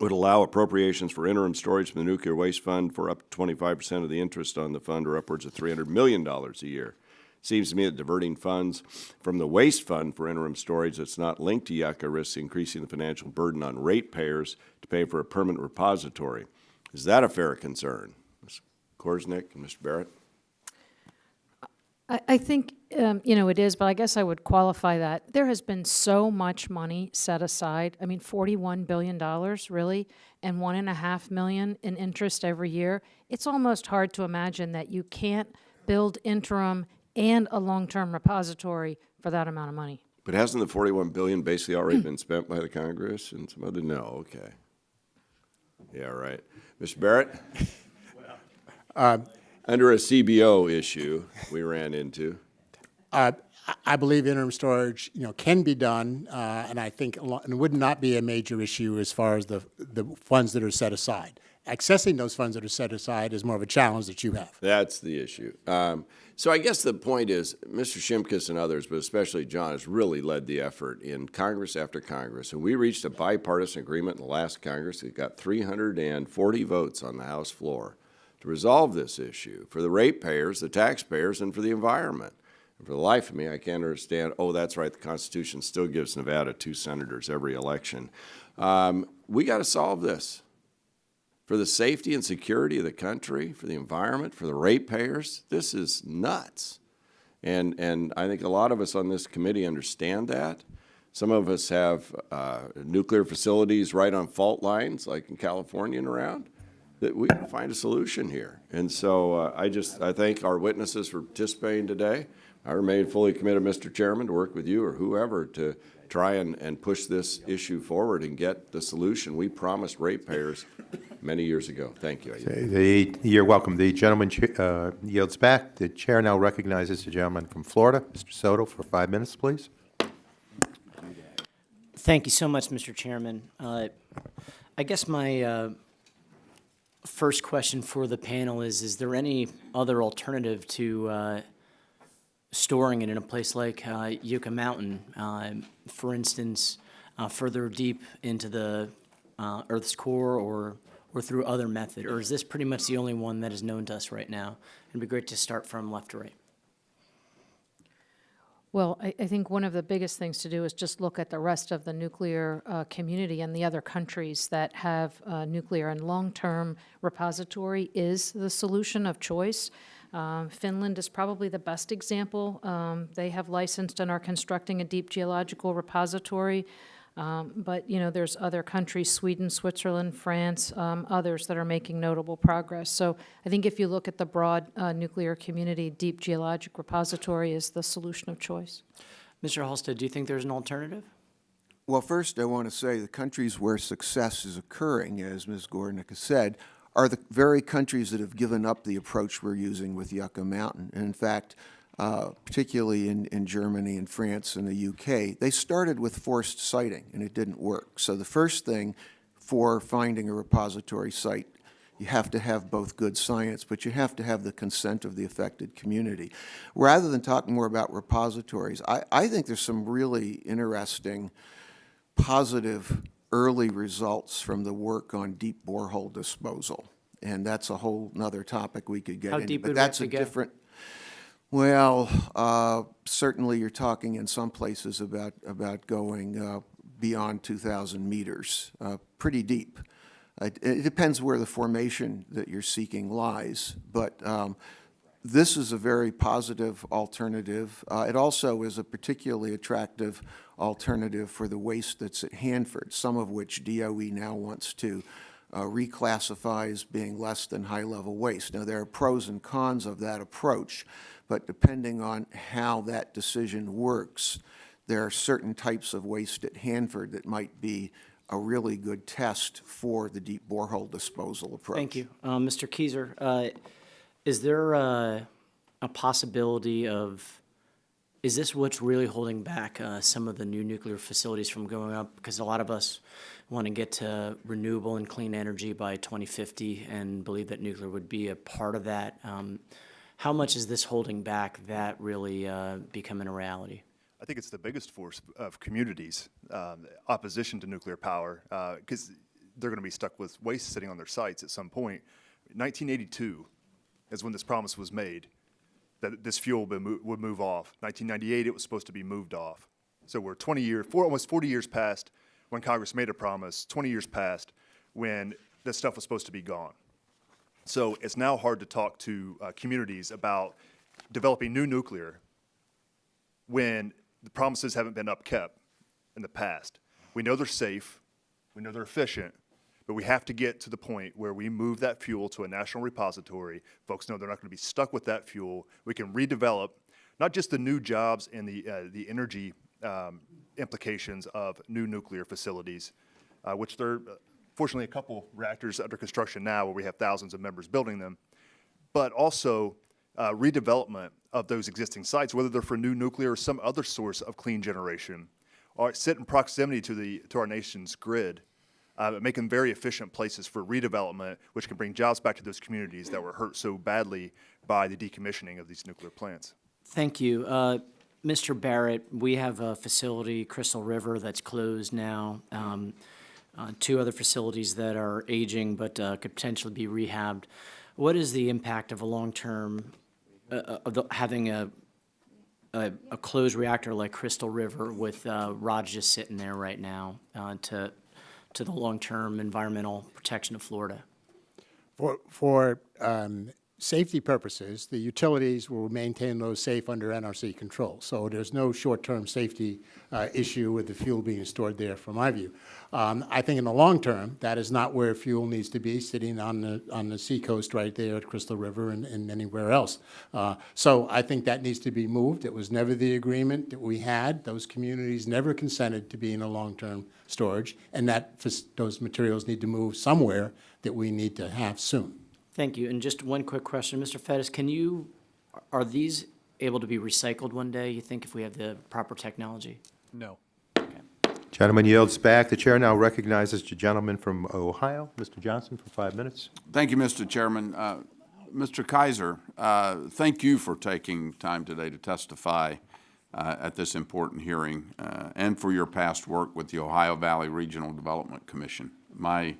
[SPEAKER 13] would allow appropriations for interim storage from the Nuclear Waste Fund for up to 25% of the interest on the fund, or upwards of $300 million a year. Seems to me that diverting funds from the waste fund for interim storage that's not linked to Yucca risks increasing the financial burden on ratepayers to pay for a permanent repository. Is that a fair concern? Ms. Korsnick and Mr. Barrett?
[SPEAKER 7] I think, it is, but I guess I would qualify that. There has been so much money set aside. I mean, $41 billion, really, and $1.5 million in interest every year. It's almost hard to imagine that you can't build interim and a long-term repository for that amount of money.
[SPEAKER 13] But hasn't the $41 billion basically already been spent by the Congress and some other? No, okay. Yeah, right. Mr. Barrett? Under a CBO issue we ran into.
[SPEAKER 11] I believe interim storage, can be done, and I think it would not be a major issue as far as the funds that are set aside. Accessing those funds that are set aside is more of a challenge that you have.
[SPEAKER 13] That's the issue. So I guess the point is, Mr. Shimkus and others, but especially John, has really led the effort in Congress after Congress. And we reached a bipartisan agreement in the last Congress. It got 340 votes on the House floor to resolve this issue for the ratepayers, the taxpayers, and for the environment. And for the life of me, I can't understand, oh, that's right, the Constitution still gives Nevada 2 senators every election. We got to solve this. For the safety and security of the country, for the environment, for the ratepayers, this is nuts. And I think a lot of us on this committee understand that. Some of us have nuclear facilities right on fault lines, like in California and around, that we can find a solution here. And so I thank our witnesses for participating today. I remain fully committed, Mr. Chairman, to work with you or whoever to try and push this issue forward and get the solution we promised ratepayers many years ago. Thank you.
[SPEAKER 1] You're welcome. The gentleman yields back. The chair now recognizes the gentleman from Florida, Mr. Soto, for 5 minutes, please.
[SPEAKER 14] Thank you so much, Mr. Chairman. I guess my first question for the panel is there any other alternative to storing it in a place like Yucca Mountain, for instance, further deep into the Earth's core or through other method? Or is this pretty much the only one that is known to us right now? It'd be great to start from left to right.
[SPEAKER 7] Well, I think one of the biggest things to do is just look at the rest of the nuclear community and the other countries that have nuclear, and long-term repository is the solution of choice. Finland is probably the best example. They have licensed and are constructing a deep geological repository. But, you know, there's other countries, Sweden, Switzerland, France, others that are making notable progress. So I think if you look at the broad nuclear community, deep geologic repository is the solution of choice.
[SPEAKER 14] Mr. Halstead, do you think there's an alternative?
[SPEAKER 8] Well, first, I want to say the countries where success is occurring, as Ms. Gornick has said, are the very countries that have given up the approach we're using with Yucca Mountain. And in fact, particularly in Germany and France and the UK, they started with forced siting, and it didn't work. So the first thing for finding a repository site, you have to have both good science, but you have to have the consent of the affected community. Rather than talking more about repositories, I think there's some really interesting, positive early results from the work on deep borehole disposal. And that's a whole nother topic we could get
[SPEAKER 14] How
[SPEAKER 8] into.
[SPEAKER 14] deep
[SPEAKER 8] But
[SPEAKER 14] would we
[SPEAKER 8] that's
[SPEAKER 14] have
[SPEAKER 8] a
[SPEAKER 14] to go?
[SPEAKER 8] different. Well, certainly you're talking in some places about going beyond 2,000 meters, pretty deep. It depends where the formation that you're seeking lies, but this is a very positive alternative. It also is a particularly attractive alternative for the waste that's at Hanford, some of which DOE now wants to reclassify as being less than high-level waste. Now, there are pros and cons of that approach, but depending on how that decision works, there are certain types of waste at Hanford that might be a really good test for the deep borehole disposal approach.
[SPEAKER 14] Thank you. Mr. Keyser, is there a possibility of, is this what's really holding back some of the new nuclear facilities from going up? Because a lot of us want to get to renewable and clean energy by 2050 and believe that nuclear would be a part of that. How much is this holding back that really becoming a reality?
[SPEAKER 9] I think it's the biggest force of communities, opposition to nuclear power, because they're going to be stuck with waste sitting on their sites at some point. 1982 is when this promise was made, that this fuel would move off. 1998, it was supposed to be moved off. So we're 20 years, almost 40 years past when Congress made a promise, 20 years past when this stuff was supposed to be gone. So it's now hard to talk to communities about developing new nuclear when the promises haven't been upkept in the past. We know they're safe, we know they're efficient, but we have to get to the point where we move that fuel to a national repository. Folks know they're not going to be stuck with that fuel. We can redevelop not just the new jobs and the energy implications of new nuclear facilities, which there are fortunately a couple reactors under construction now where we have thousands of members building them, but also redevelopment of those existing sites, whether they're for new nuclear or some other source of clean generation, or sit in proximity to our nation's grid, make them very efficient places for redevelopment, which can bring jobs back to those communities that were hurt so badly by the decommissioning of these nuclear plants.
[SPEAKER 14] Thank you. Mr. Barrett, we have a facility, Crystal River, that's closed now. Two other facilities that are aging but could potentially be rehabbed. What is the impact of a long-term, having a closed reactor like Crystal River with rods just sitting there right now to the long-term environmental protection of Florida?
[SPEAKER 11] For safety purposes, the utilities will maintain those safe under NRC control. So there's no short-term safety issue with the fuel being stored there, from my view. I think in the long term, that is not where fuel needs to be, sitting on the seacoast right there at Crystal River and anywhere else. So I think that needs to be moved. It was never the agreement that we had. Those communities never consented to be in a long-term storage, and those materials need to move somewhere that we need to have soon.
[SPEAKER 14] Thank you. And just one quick question, Mr. Fettis, are these able to be recycled one day, you think, if we have the proper technology?
[SPEAKER 10] No.
[SPEAKER 14] Okay.
[SPEAKER 1] Gentleman yields back. The chair now recognizes the gentleman from Ohio, Mr. Johnson, for 5 minutes.
[SPEAKER 15] Thank you, Mr. Chairman. Mr. Kaiser, thank you for taking time today to testify at this important hearing and for your past work with the Ohio Valley Regional Development Commission. My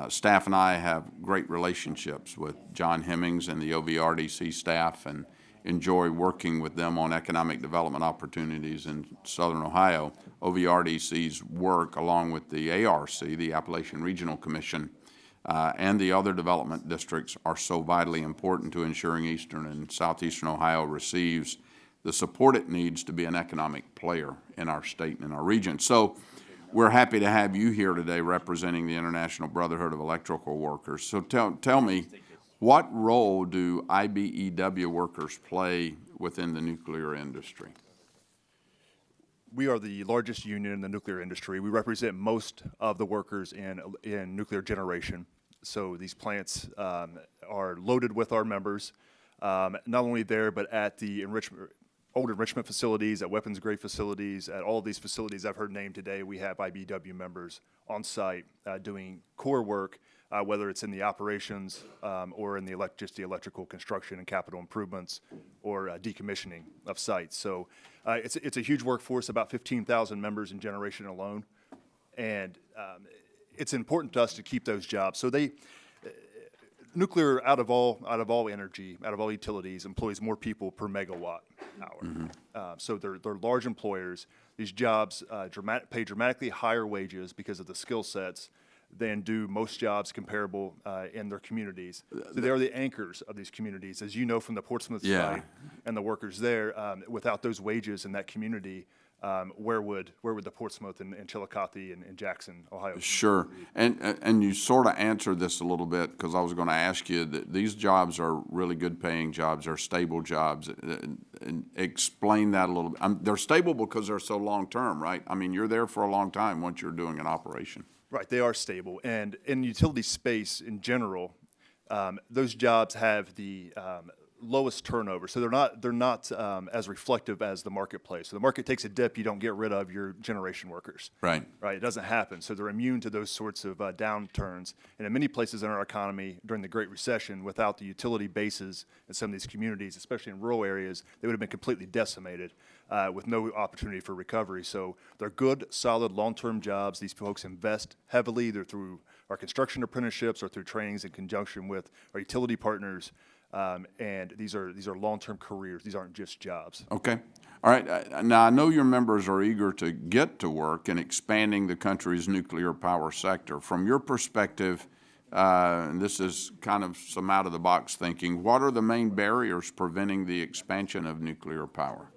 [SPEAKER 15] staff and I have great relationships with John Hemmings and the OVRDC staff and enjoy working with them on economic development opportunities in Southern Ohio. OVRDC's work, along with the ARC, the Appalachian Regional Commission, and the other development districts are so vitally important to ensuring Eastern and Southeastern Ohio receives the support it needs to be an economic player in our state and in our region. So we're happy to have you here today representing the International Brotherhood of Electrical Workers. So tell me, what role do IBEW workers play within the nuclear industry?
[SPEAKER 9] We are the largest union in the nuclear industry. We represent most of the workers in nuclear generation. So these plants are loaded with our members, not only there, but at the old enrichment facilities, at weapons-grade facilities, at all of these facilities I've heard named today. We have IBEW members on site doing core work, whether it's in the operations or in the just the electrical construction and capital improvements or decommissioning of sites. So it's a huge workforce, about 15,000 members in generation alone, and it's important to us to keep those jobs. So nuclear, out of all energy, out of all utilities, employs more people per megawatt hour. Mm-hmm. So they're large employers. These jobs pay dramatically higher wages because of the skill sets than do most jobs comparable in their communities. So they are the anchors of these communities. As you know from the Portsmouth site and the workers there, without those wages in that community, where would the Portsmouth and Chillicothe and Jackson, Ohio?
[SPEAKER 15] Sure, and you sort of answered this a little bit because I was going to ask you that these jobs are really good paying jobs, are stable jobs, and explain that a little bit. They're stable because they're so long term, right? I mean, you're there for a long time once you're doing an operation.
[SPEAKER 9] Right, they are stable, and in utility space in general, those jobs have the lowest turnover, so they're not as reflective as the marketplace. So the market takes a dip, you don't get rid of your generation workers.
[SPEAKER 15] Right.
[SPEAKER 9] Right, it doesn't happen. So they're immune to those sorts of downturns. And in many places in our economy during the Great Recession, without the utility bases in some of these communities, especially in rural areas, they would have been completely decimated with no opportunity for recovery. So they're good, solid, long-term jobs. These folks invest heavily either through our construction apprenticeships or through trainings in conjunction with our utility partners. And these are long-term careers. These aren't just jobs.
[SPEAKER 15] Okay. All right. Now, I know your members are eager to get to work in expanding the country's nuclear power sector. From your perspective, and this is kind of some out-of-the-box thinking, what are the main barriers preventing the expansion of nuclear power?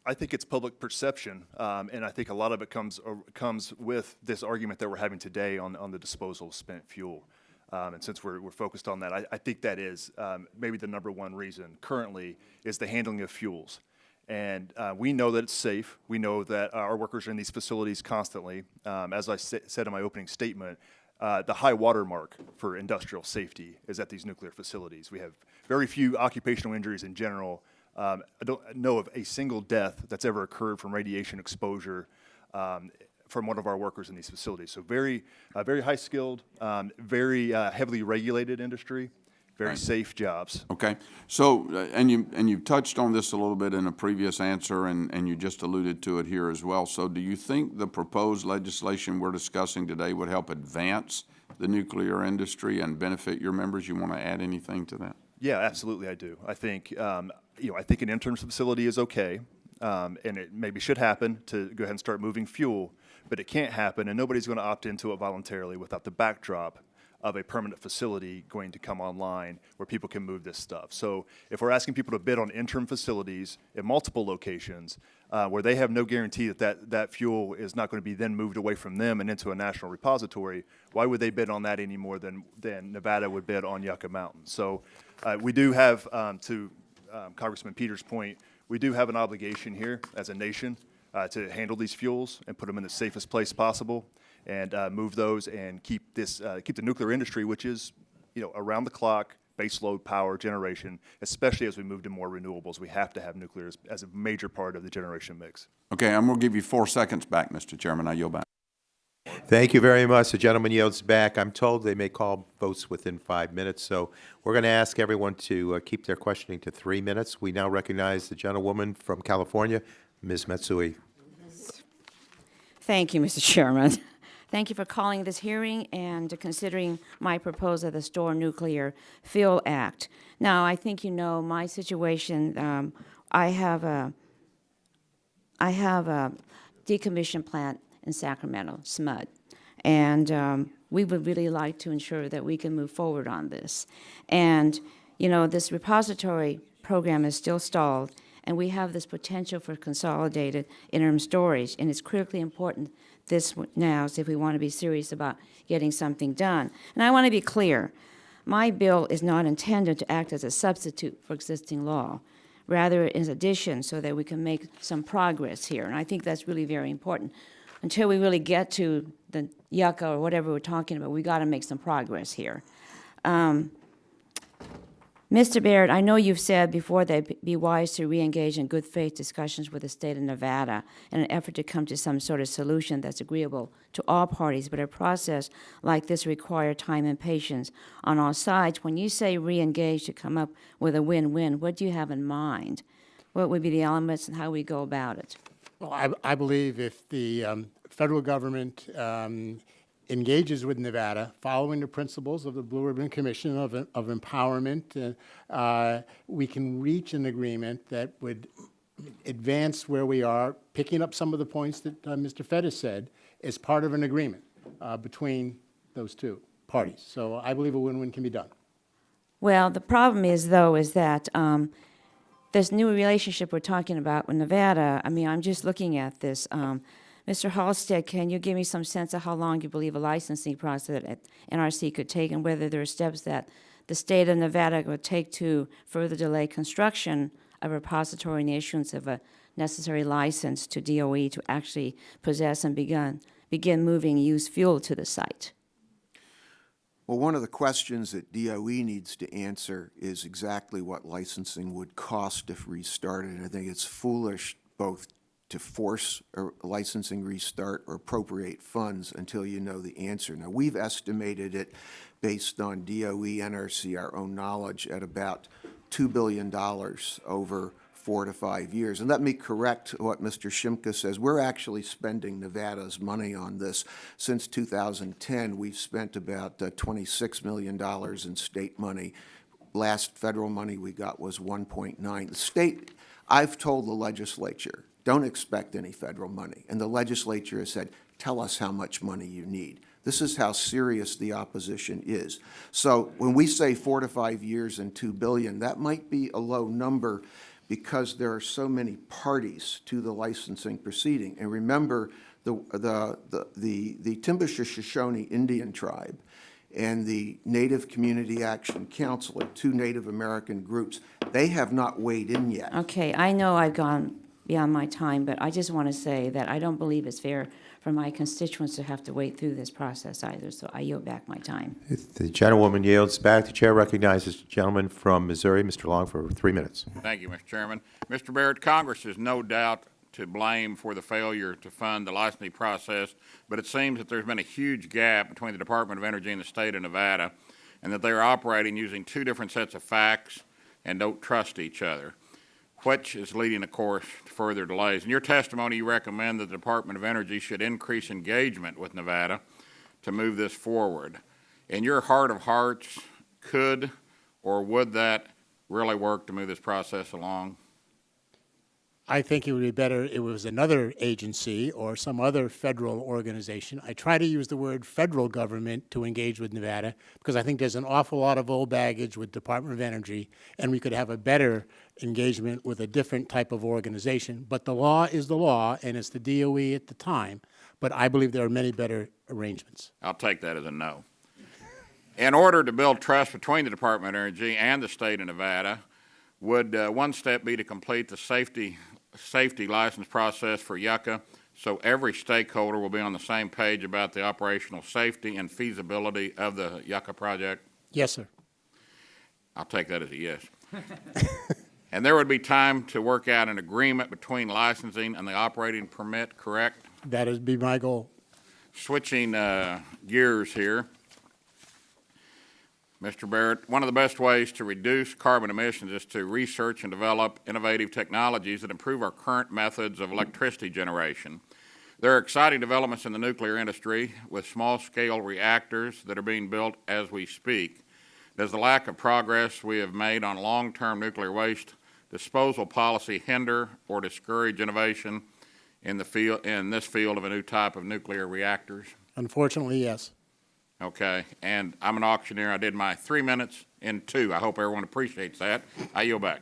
[SPEAKER 9] I think it's public perception, and I think a lot of it comes with this argument that we're having today on the disposal of spent fuel. And since we're focused on that, I think that is maybe the number one reason currently is the handling of fuels. And we know that it's safe. We know that our workers are in these facilities constantly. As I said in my opening statement, the high water mark for industrial safety is at these nuclear facilities. We have very few occupational injuries in general. I don't know of a single death that's ever occurred from radiation exposure from one of our workers in these facilities. So very high skilled, very heavily regulated industry, very safe jobs.
[SPEAKER 15] Okay. So, and you've touched on this a little bit in a previous answer, and you just alluded to it here as well. So do you think the proposed legislation we're discussing today would help advance the nuclear industry and benefit your members? You want to add anything to that?
[SPEAKER 9] Yeah, absolutely I do. I think, I think an interim facility is okay, and it maybe should happen to go ahead and start moving fuel, but it can't happen, and nobody's going to opt into it voluntarily without the backdrop of a permanent facility going to come online where people can move this stuff. So if we're asking people to bid on interim facilities in multiple locations where they have no guarantee that fuel is not going to be then moved away from them and into a national repository, why would they bid on that any more than Nevada would bid on Yucca Mountain? So we do have, to Congressman Peters' point, we do have an obligation here as a nation to handle these fuels and put them in the safest place possible, and move those and keep the nuclear industry, which is around the clock, baseload power generation, especially as we move to more renewables. We have to have nuclear as a major part of the generation mix.
[SPEAKER 15] Okay, I'm going to give you 4 seconds back, Mr. Chairman. I yield back.
[SPEAKER 1] Thank you very much. The gentleman yields back. I'm told they may call votes within 5 minutes, so we're going to ask everyone to keep their questioning to 3 minutes. We now recognize the gentlewoman from California, Ms. Matsui.
[SPEAKER 5] Thank you, Mr. Chairman. Thank you for calling this hearing and considering my proposal of the Store Nuclear Fuel Act. Now, I think you know my situation. I have a decommissioned plant in Sacramento, SMUD, and we would really like to ensure that we can move forward on this. And, you know, this repository program is still stalled, and we have this potential for consolidated interim storage, and it's critically important this now if we want to be serious about getting something done. And I want to be clear, my bill is not intended to act as a substitute for existing law, rather in addition, so that we can make some progress here, and I think that's really very important. Until we really get to the yucca or whatever we're talking about, we got to make some progress here. Mr. Barrett, I know you've said before that it'd be wise to re-engage in good faith discussions with the state of Nevada in an effort to come to some sort of solution that's agreeable to all parties, but a process like this requires time and patience on all sides. When you say re-engage to come up with a win-win, what do you have in mind? What would be the elements and how we go about it?
[SPEAKER 11] Well, I believe if the federal government engages with Nevada, following the principles of the Blue Ribbon Commission of empowerment, we can reach an agreement that would advance where we are, picking up some of the points that Mr. Fettis said, as part of an agreement between those two parties. So I believe a win-win can be done.
[SPEAKER 5] Well, the problem is, though, is that this new relationship we're talking about with Nevada, I mean, I'm just looking at this. Mr. Halstead, can you give me some sense of how long you believe a licensing process at NRC could take, and whether there are steps that the state of Nevada would take to further delay construction of a repository and the issuance of a necessary license to DOE to actually possess and begin moving used fuel to the site?
[SPEAKER 8] Well, one of the questions that DOE needs to answer is exactly what licensing would cost if restarted. I think it's foolish both to force a licensing restart or appropriate funds until you know the answer. Now, we've estimated it based on DOE, NRC, our own knowledge, at about $2 billion over 4 to 5 years. And let me correct what Mr. Shimka says. We're actually spending Nevada's money on this. Since 2010, we've spent about $26 million in state money. Last federal money we got was 1.9. The state, I've told the legislature, don't expect any federal money. And the legislature has said, tell us how much money you need. This is how serious the opposition is. So when we say 4 to 5 years and $2 billion, that might be a low number because there are so many parties to the licensing proceeding. And remember, the Timbisha-Shoshone Indian tribe and the Native Community Action Council are 2 Native American groups. They have not weighed in yet.
[SPEAKER 5] Okay, I know I've gone beyond my time, but I just want to say that I don't believe it's fair for my constituents to have to wait through this process either, so I yield back my time.
[SPEAKER 1] The gentlewoman yields back. The chair recognizes the gentleman from Missouri, Mr. Long, for 3 minutes.
[SPEAKER 16] Thank you, Mr. Chairman. Mr. Barrett, Congress is no doubt to blame for the failure to fund the licensing process, but it seems that there's been a huge gap between the Department of Energy and the state of Nevada, and that they are operating using 2 different sets of facts and don't trust each other, which is leading, of course, to further delays. In your testimony, you recommend that the Department of Energy should increase engagement with Nevada to move this forward. In your heart of hearts, could or would that really work to move this process along?
[SPEAKER 11] I think it would be better if it was another agency or some other federal organization. I try to use the word federal government to engage with Nevada because I think there's an awful lot of old baggage with Department of Energy, and we could have a better engagement with a different type of organization. But the law is the law, and it's the DOE at the time. But I believe there are many better arrangements.
[SPEAKER 16] I'll take that as a no. In order to build trust between the Department of Energy and the state of Nevada, would one step be to complete the safety license process for Yucca so every stakeholder will be on the same page about the operational safety and feasibility of the Yucca project?
[SPEAKER 11] Yes, sir.
[SPEAKER 16] I'll take that as a yes. And there would be time to work out an agreement between licensing and the operating permit, correct?
[SPEAKER 11] That would be my goal.
[SPEAKER 16] Switching gears here, Mr. Barrett, one of the best ways to reduce carbon emissions is to research and develop innovative technologies that improve our current methods of electricity generation. There are exciting developments in the nuclear industry with small-scale reactors that are being built as we speak. Does the lack of progress we have made on long-term nuclear waste disposal policy hinder or discourage innovation in this field of a new type of nuclear reactors?
[SPEAKER 11] Unfortunately, yes.
[SPEAKER 16] Okay, and I'm an auctioneer. I did my 3 minutes in 2. I hope everyone appreciates that. I yield back.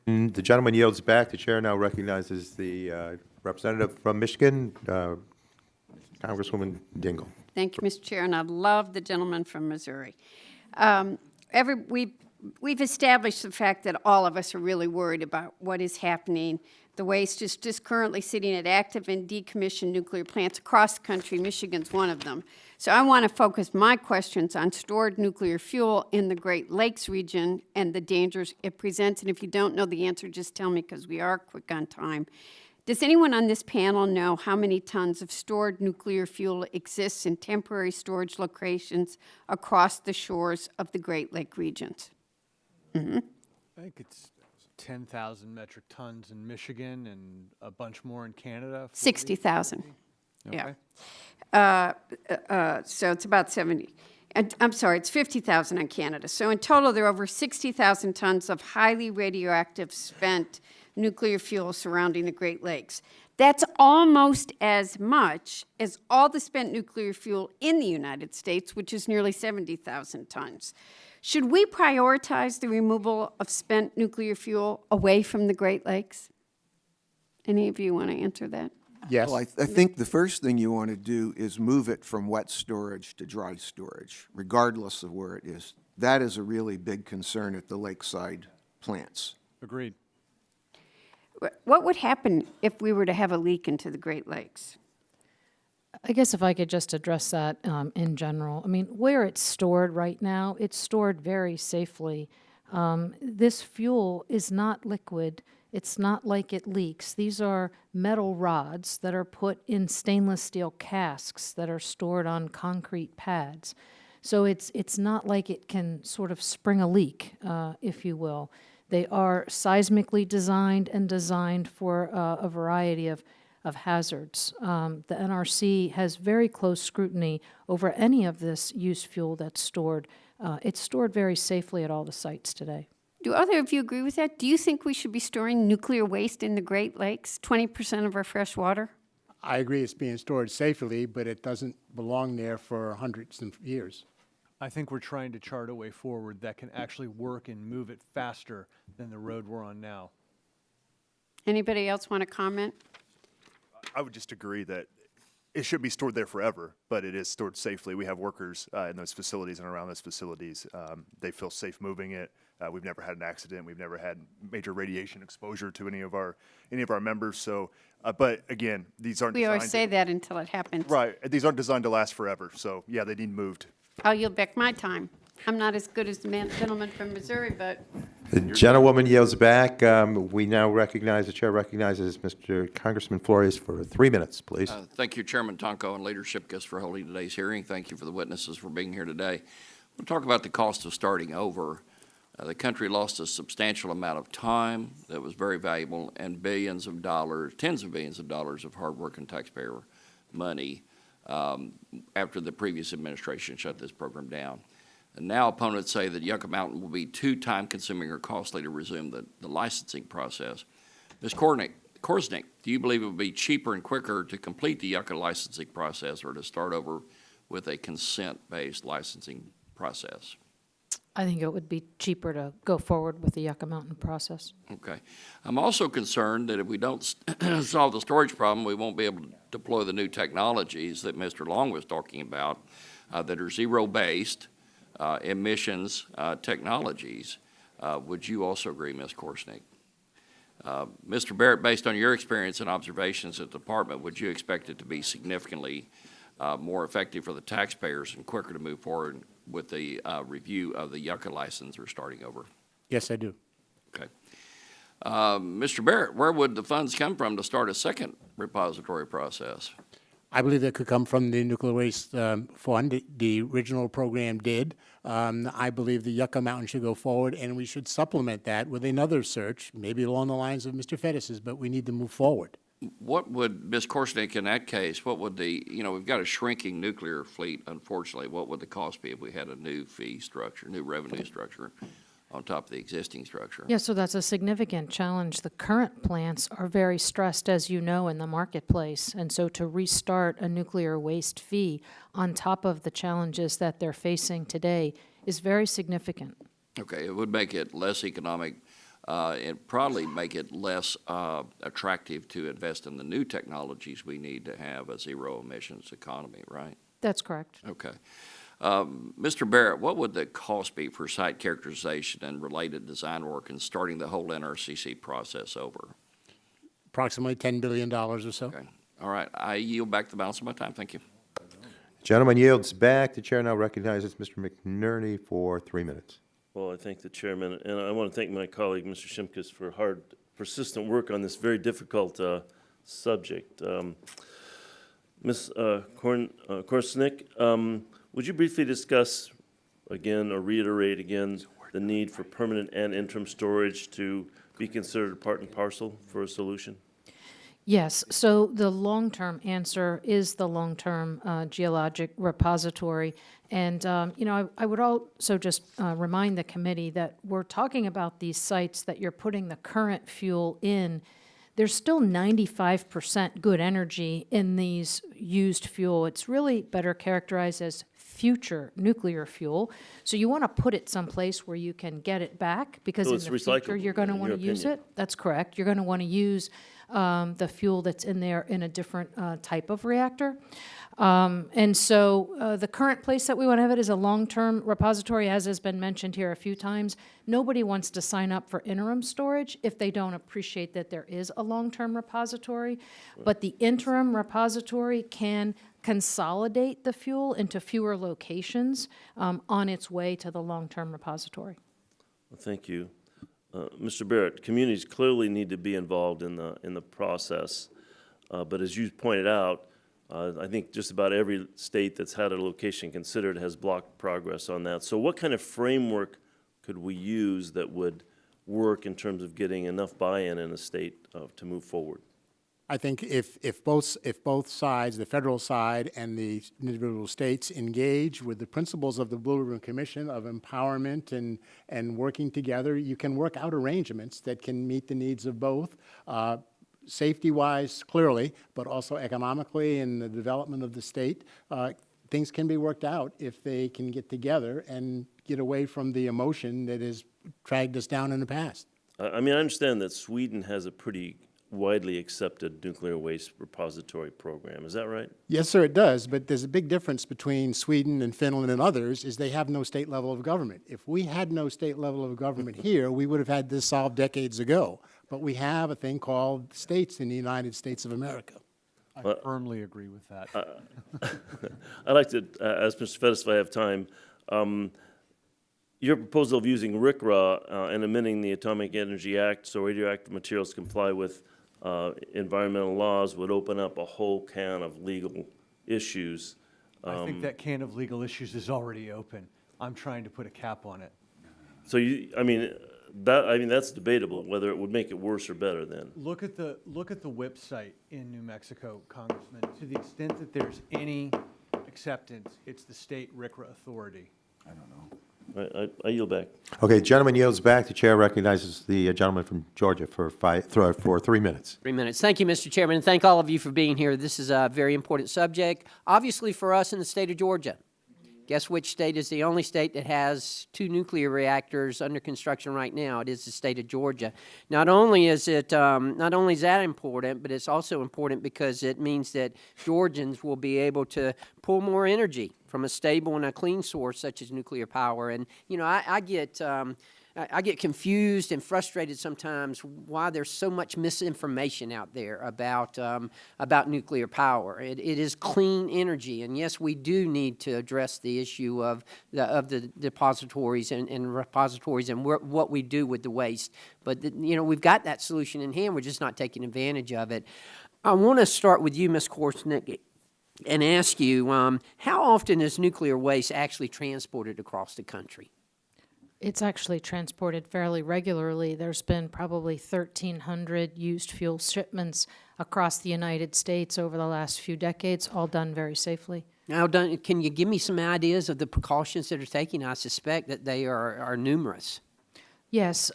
[SPEAKER 1] The gentleman yields back. The chair now recognizes the representative from Michigan, Congresswoman Dingell.
[SPEAKER 3] Thank you, Mr. Chair, and I love the gentleman from Missouri. We've established the fact that all of us are really worried about what is happening. The waste is just currently sitting at active and decommissioned nuclear plants across the country. Michigan's one of them. So I want to focus my questions on stored nuclear fuel in the Great Lakes region and the dangers it presents. And if you don't know the answer, just tell me, because we are quick on time. Does anyone on this panel know how many tons of stored nuclear fuel exists in temporary storage locations across the shores of the Great Lake regions?
[SPEAKER 10] I think it's 10,000 metric tons in Michigan and a bunch more in Canada.
[SPEAKER 3] 60,000.
[SPEAKER 10] Okay.
[SPEAKER 3] Yeah. So it's about 70. And, I'm sorry, it's 50,000 in Canada. So in total, there are over 60,000 tons of highly radioactive spent nuclear fuel surrounding the Great Lakes. That's almost as much as all the spent nuclear fuel in the United States, which is nearly 70,000 tons. Should we prioritize the removal of spent nuclear fuel away from the Great Lakes? Any of you want to answer that?
[SPEAKER 11] Yes.
[SPEAKER 8] Well, I think the first thing you want to do is move it from wet storage to dry storage, regardless of where it is. That is a really big concern at the lakeside plants.
[SPEAKER 10] Agreed.
[SPEAKER 3] What would happen if we were to have a leak into the Great Lakes?
[SPEAKER 7] I guess if I could just address that in general. I mean, where it's stored right now, it's stored very safely. This fuel is not liquid. It's not like it leaks. These are metal rods that are put in stainless steel casks that are stored on concrete pads. So it's not like it can sort of spring a leak, if you will. They are seismically designed and designed for a variety of hazards. The NRC has very close scrutiny over any of this used fuel that's stored. It's stored very safely at all the sites today.
[SPEAKER 3] Do other of you agree with that? Do you think we should be storing nuclear waste in the Great Lakes, 20% of our fresh water?
[SPEAKER 11] I agree it's being stored safely, but it doesn't belong there for hundreds of years.
[SPEAKER 10] I think we're trying to chart a way forward that can actually work and move it faster than the road we're on now.
[SPEAKER 3] Anybody else want to comment?
[SPEAKER 9] I would just agree that it should be stored there forever, but it is stored safely. We have workers in those facilities and around those facilities. They feel safe moving it. We've never had an accident. We've never had major radiation exposure to any of our members. So, but again, these aren't.
[SPEAKER 3] We always say that until it happens.
[SPEAKER 9] Right. These aren't designed to last forever. So yeah, they need moved.
[SPEAKER 3] I'll yield back my time. I'm not as good as the gentleman from Missouri, but
[SPEAKER 1] The gentlewoman yields back. We now recognize, the chair recognizes Mr. Congressman Flores for 3 minutes, please.
[SPEAKER 17] Thank you, Chairman Tonko and leadership guests for holding today's hearing. Thank you for the witnesses for being here today. We'll talk about the cost of starting over. The country lost a substantial amount of time that was very valuable and billions of dollars, tens of billions of dollars of hardworking taxpayer money after the previous administration shut this program down. And now opponents say that Yucca Mountain will be too time-consuming or costly to resume the licensing process. Ms. Korsnick, do you believe it would be cheaper and quicker to complete the Yucca licensing process or to start over with a consent-based licensing process?
[SPEAKER 7] I think it would be cheaper to go forward with the Yucca Mountain process.
[SPEAKER 17] Okay. I'm also concerned that if we don't solve the storage problem, we won't be able to deploy the new technologies that Mr. Long was talking about that are zero-based emissions technologies. Would you also agree, Ms. Korsnick? Mr. Barrett, based on your experience and observations at the department, would you expect it to be significantly more effective for the taxpayers and quicker to move forward with the review of the Yucca license or starting over?
[SPEAKER 11] Yes, I do.
[SPEAKER 17] Okay. Mr. Barrett, where would the funds come from to start a second repository process?
[SPEAKER 11] I believe that could come from the Nuclear Waste Fund. The original program did. I believe the Yucca Mountain should go forward, and we should supplement that with another search, maybe along the lines of Mr. Fettis's, but we need to move forward.
[SPEAKER 17] What would, Ms. Korsnick, in that case, what would we've got a shrinking nuclear fleet, unfortunately. What would the cost be if we had a new fee structure, new revenue structure on top of the existing structure?
[SPEAKER 7] Yeah, so that's a significant challenge. The current plants are very stressed, as you know, in the marketplace. And so to restart a nuclear waste fee on top of the challenges that they're facing today is very significant.
[SPEAKER 17] Okay, it would make it less economic, and probably make it less attractive to invest in the new technologies we need to have a zero emissions economy, right?
[SPEAKER 7] That's correct.
[SPEAKER 17] Okay. Mr. Barrett, what would the cost be for site characterization and related design work and starting the whole NRCC process over?
[SPEAKER 11] Approximately $10 billion or so.
[SPEAKER 17] Okay. All right. I yield back the balance of my time. Thank you.
[SPEAKER 1] Gentleman yields back. The chair now recognizes Mr. McNerney for 3 minutes.
[SPEAKER 18] Well, I thank the chairman, and I want to thank my colleague, Mr. Shimkus, for hard, persistent work on this very difficult subject. Ms. Korsnick, would you briefly discuss again or reiterate again the need for permanent and interim storage to be considered part and parcel for a solution?
[SPEAKER 7] Yes, so the long-term answer is the long-term geologic repository. And, I would also just remind the committee that we're talking about these sites that you're putting the current fuel in. There's still 95% good energy in these used fuel. It's really better characterized as future nuclear fuel. So you want to put it someplace where you can get it back, because
[SPEAKER 18] So
[SPEAKER 7] in
[SPEAKER 18] it's
[SPEAKER 7] the future you're going to
[SPEAKER 18] recyclable,
[SPEAKER 7] want
[SPEAKER 18] in
[SPEAKER 7] to
[SPEAKER 18] your
[SPEAKER 7] use
[SPEAKER 18] opinion.
[SPEAKER 7] it. That's correct. You're going to want to use the fuel that's in there in a different type of reactor. And so the current place that we want to have it is a long-term repository, as has been mentioned here a few times. Nobody wants to sign up for interim storage if they don't appreciate that there is a long-term repository. But the interim repository can consolidate the fuel into fewer locations on its way to the long-term repository.
[SPEAKER 18] Well, thank you. Mr. Barrett, communities clearly need to be involved in the process, but as you pointed out, I think just about every state that's had a location considered has blocked progress on that. So what kind of framework could we use that would work in terms of getting enough buy-in in a state to move forward?
[SPEAKER 11] I think if both sides, the federal side and the individual states, engage with the principles of the Blue Ribbon Commission of empowerment and working together, you can work out arrangements that can meet the needs of both, safety-wise, clearly, but also economically in the development of the state. Things can be worked out if they can get together and get away from the emotion that has dragged us down in the past.
[SPEAKER 18] I mean, I understand that Sweden has a pretty widely accepted nuclear waste repository program. Is that right?
[SPEAKER 11] Yes, sir, it does, but there's a big difference between Sweden and Finland and others, is they have no state level of government. If we had no state level of government here, we would have had this solved decades ago. But we have a thing called states in the United States of America.
[SPEAKER 10] I firmly agree with that.
[SPEAKER 18] I'd like to ask Mr. Fettis if I have time. Your proposal of using RCRA and amending the Atomic Energy Act so radioactive materials comply with environmental laws would open up a whole can of legal issues.
[SPEAKER 10] I think that can of legal issues is already open. I'm trying to put a cap on it.
[SPEAKER 18] So that's debatable whether it would make it worse or better then.
[SPEAKER 10] Look at the WIP site in New Mexico, Congressman. To the extent that there's any acceptance, it's the state RCRA authority.
[SPEAKER 18] I don't know. I yield back.
[SPEAKER 1] Okay, gentleman yields back. The chair recognizes the gentleman from Georgia for 3 minutes.
[SPEAKER 19] 3 minutes. Thank you, Mr. Chairman, and thank all of you for being here. This is a very important subject, obviously for us in the state of Georgia. Guess which state is the only state that has 2 nuclear reactors under construction right now? It is the state of Georgia. Not only is that important, but it's also important because it means that Georgians will be able to pull more energy from a stable and a clean source such as nuclear power. And, you know, I get confused and frustrated sometimes why there's so much misinformation out there about nuclear power. It is clean energy, and yes, we do need to address the issue of the depositories and repositories and what we do with the waste. But you know, we've got that solution in hand. We're just not taking advantage of it. I want to start with you, Ms. Korsnick, and ask you, how often is nuclear waste actually transported across the country?
[SPEAKER 7] It's actually transported fairly regularly. There's been probably 1,300 used fuel shipments across the United States over the last few decades, all done very safely.
[SPEAKER 19] Now, can you give me some ideas of the precautions that are taken? I suspect that they are numerous.
[SPEAKER 7] Yes.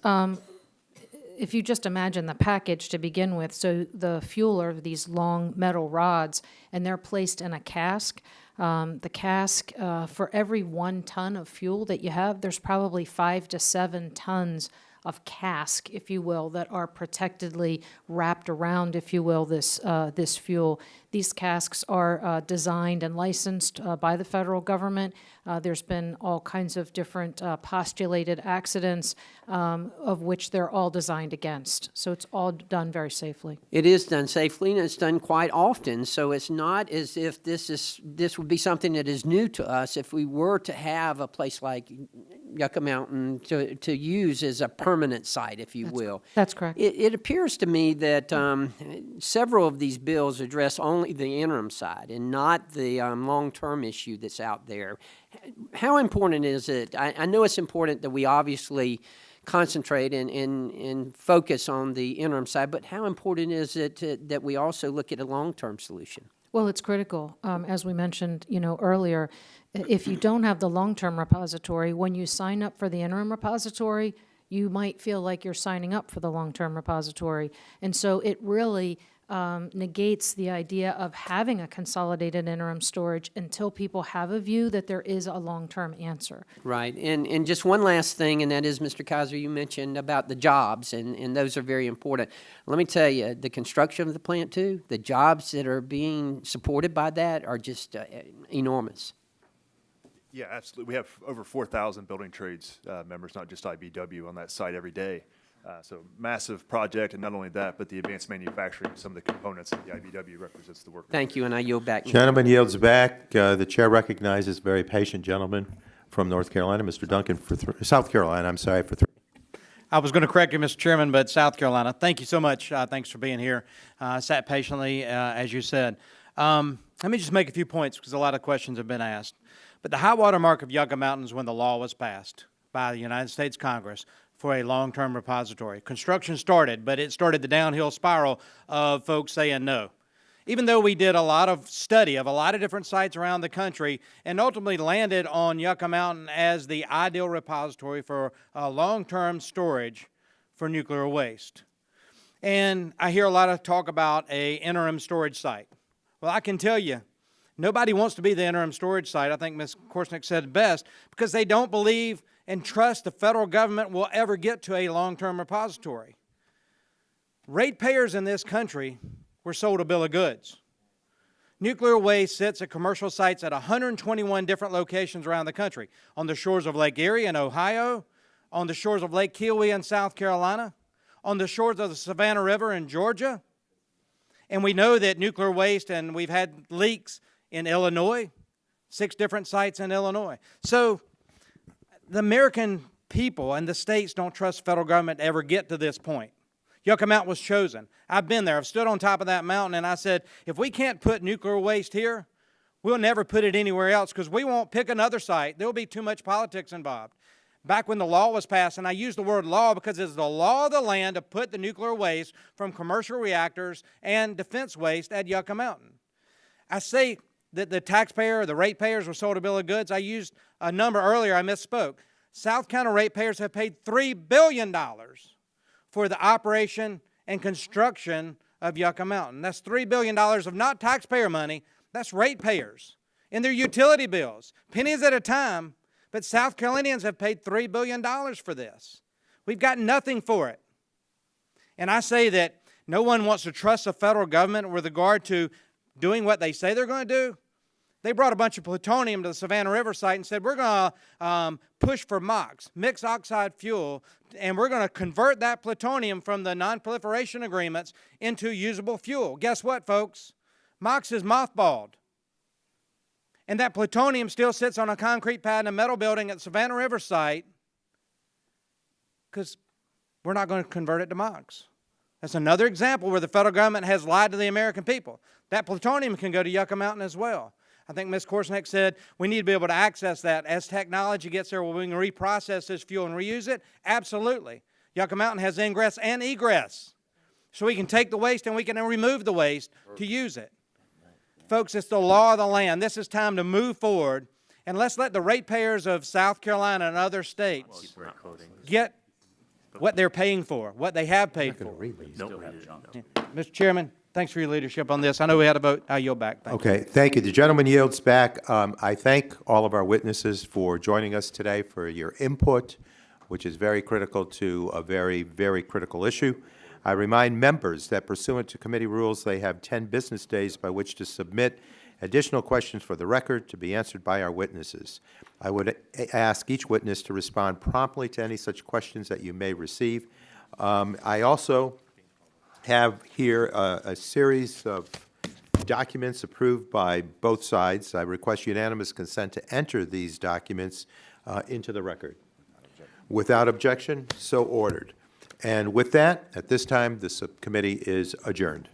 [SPEAKER 7] If you just imagine the package to begin with, so the fuel are these long metal rods, and they're placed in a cask. The cask, for every 1 ton of fuel that you have, there's probably 5 to 7 tons of cask, if you will, that are protectedly wrapped around, if you will, this fuel. These casks are designed and licensed by the federal government. There's been all kinds of different postulated accidents, of which they're all designed against. So it's all done very safely.
[SPEAKER 19] It is done safely, and it's done quite often. So it's not as if this would be something that is new to us. If we were to have a place like Yucca Mountain to use as a permanent site, if you will.
[SPEAKER 7] That's correct.
[SPEAKER 19] It appears to me that several of these bills address only the interim side and not the long-term issue that's out there. How important is it? I know it's important that we obviously concentrate and focus on the interim side, but how important is it that we also look at a long-term solution?
[SPEAKER 7] Well, it's critical. As we mentioned, earlier, if you don't have the long-term repository, when you sign up for the interim repository, you might feel like you're signing up for the long-term repository. And so it really negates the idea of having a consolidated interim storage until people have a view that there is a long-term answer.
[SPEAKER 19] Right. And just one last thing, and that is, Mr. Kaiser, you mentioned about the jobs, and those are very important. Let me tell you, the construction of the plant, too, the jobs that are being supported by that are just enormous.
[SPEAKER 9] Yeah, absolutely. We have over 4,000 building trades members, not just IBW, on that site every day. So massive project, and not only that, but the advanced manufacturing of some of the components that the IBW represents the work.
[SPEAKER 19] Thank you, and I yield back.
[SPEAKER 1] Gentleman yields back. The chair recognizes a very patient gentleman from North Carolina, Mr. Duncan, South Carolina, I'm sorry, for 3.
[SPEAKER 6] I was going to correct you, Mr. Chairman, but South Carolina. Thank you so much. Thanks for being here. Sat patiently, as you said. Let me just make a few points because a lot of questions have been asked. But the high water mark of Yucca Mountain is when the law was passed by the United States Congress for a long-term repository. Construction started, but it started the downhill spiral of folks saying no. Even though we did a lot of study of a lot of different sites around the country and ultimately landed on Yucca Mountain as the ideal repository for long-term storage for nuclear waste. And I hear a lot of talk about an interim storage site. Well, I can tell you, nobody wants to be the interim storage site. I think Ms. Korsnick said it best, because they don't believe and trust the federal government will ever get to a long-term repository. Ratepayers in this country were sold a bill of goods. Nuclear waste sits at commercial sites at 121 different locations around the country, on the shores of Lake Erie in Ohio, on the shores of Lake Kiowee in South Carolina, on the shores of the Savannah River in Georgia. And we know that nuclear waste, and we've had leaks in Illinois, 6 different sites in Illinois. So the American people and the states don't trust the federal government to ever get to this point. Yucca Mountain was chosen. I've been there. I've stood on top of that mountain, and I said, if we can't put nuclear waste here, we'll never put it anywhere else, because we won't pick another site. There will be too much politics involved. Back when the law was passed, and I use the word law because it's the law of the land to put the nuclear waste from commercial reactors and defense waste at Yucca Mountain. I say that the taxpayer, the ratepayers were sold a bill of goods. I used a number earlier, I misspoke. South County ratepayers have paid $3 billion for the operation and construction of Yucca Mountain. That's $3 billion of not taxpayer money, that's ratepayers in their utility bills, pennies at a time, but South Carolinians have paid $3 billion for this. We've got nothing for it. And I say that no one wants to trust the federal government with regard to doing what they say they're going to do. They brought a bunch of plutonium to the Savannah River site and said, we're going to push for MOX, mixed oxide fuel, and we're going to convert that plutonium from the non-proliferation agreements into usable fuel. Guess what, folks? MOX is mothballed. And that plutonium still sits on a concrete pad in a metal building at the Savannah River site because we're not going to convert it to MOX. That's another example where the federal government has lied to the American people. That plutonium can go to Yucca Mountain as well. I think Ms. Korsnick said we need to be able to access that. As technology gets there, will we can reprocess this fuel and reuse it? Absolutely. Yucca Mountain has ingress and egress. So we can take the waste and we can remove the waste to use it. Folks, it's the law of the land. This is time to move forward, and let's let the ratepayers of South Carolina and other states get what they're paying for, what they have paid for. Mr. Chairman, thanks for your leadership on this. I know we had a vote. I yield back. Thank you.
[SPEAKER 1] Okay, thank you. The gentleman yields back. I thank all of our witnesses for joining us today, for your input, which is very critical to a very, very critical issue. I remind members that pursuant to committee rules, they have 10 business days by which to submit additional questions for the record to be answered by our witnesses. I would ask each witness to respond promptly to any such questions that you may receive. I also have here a series of documents approved by both sides. I request unanimous consent to enter these documents into the record. Without objection, so ordered. And with that, at this time, the subcommittee is adjourned.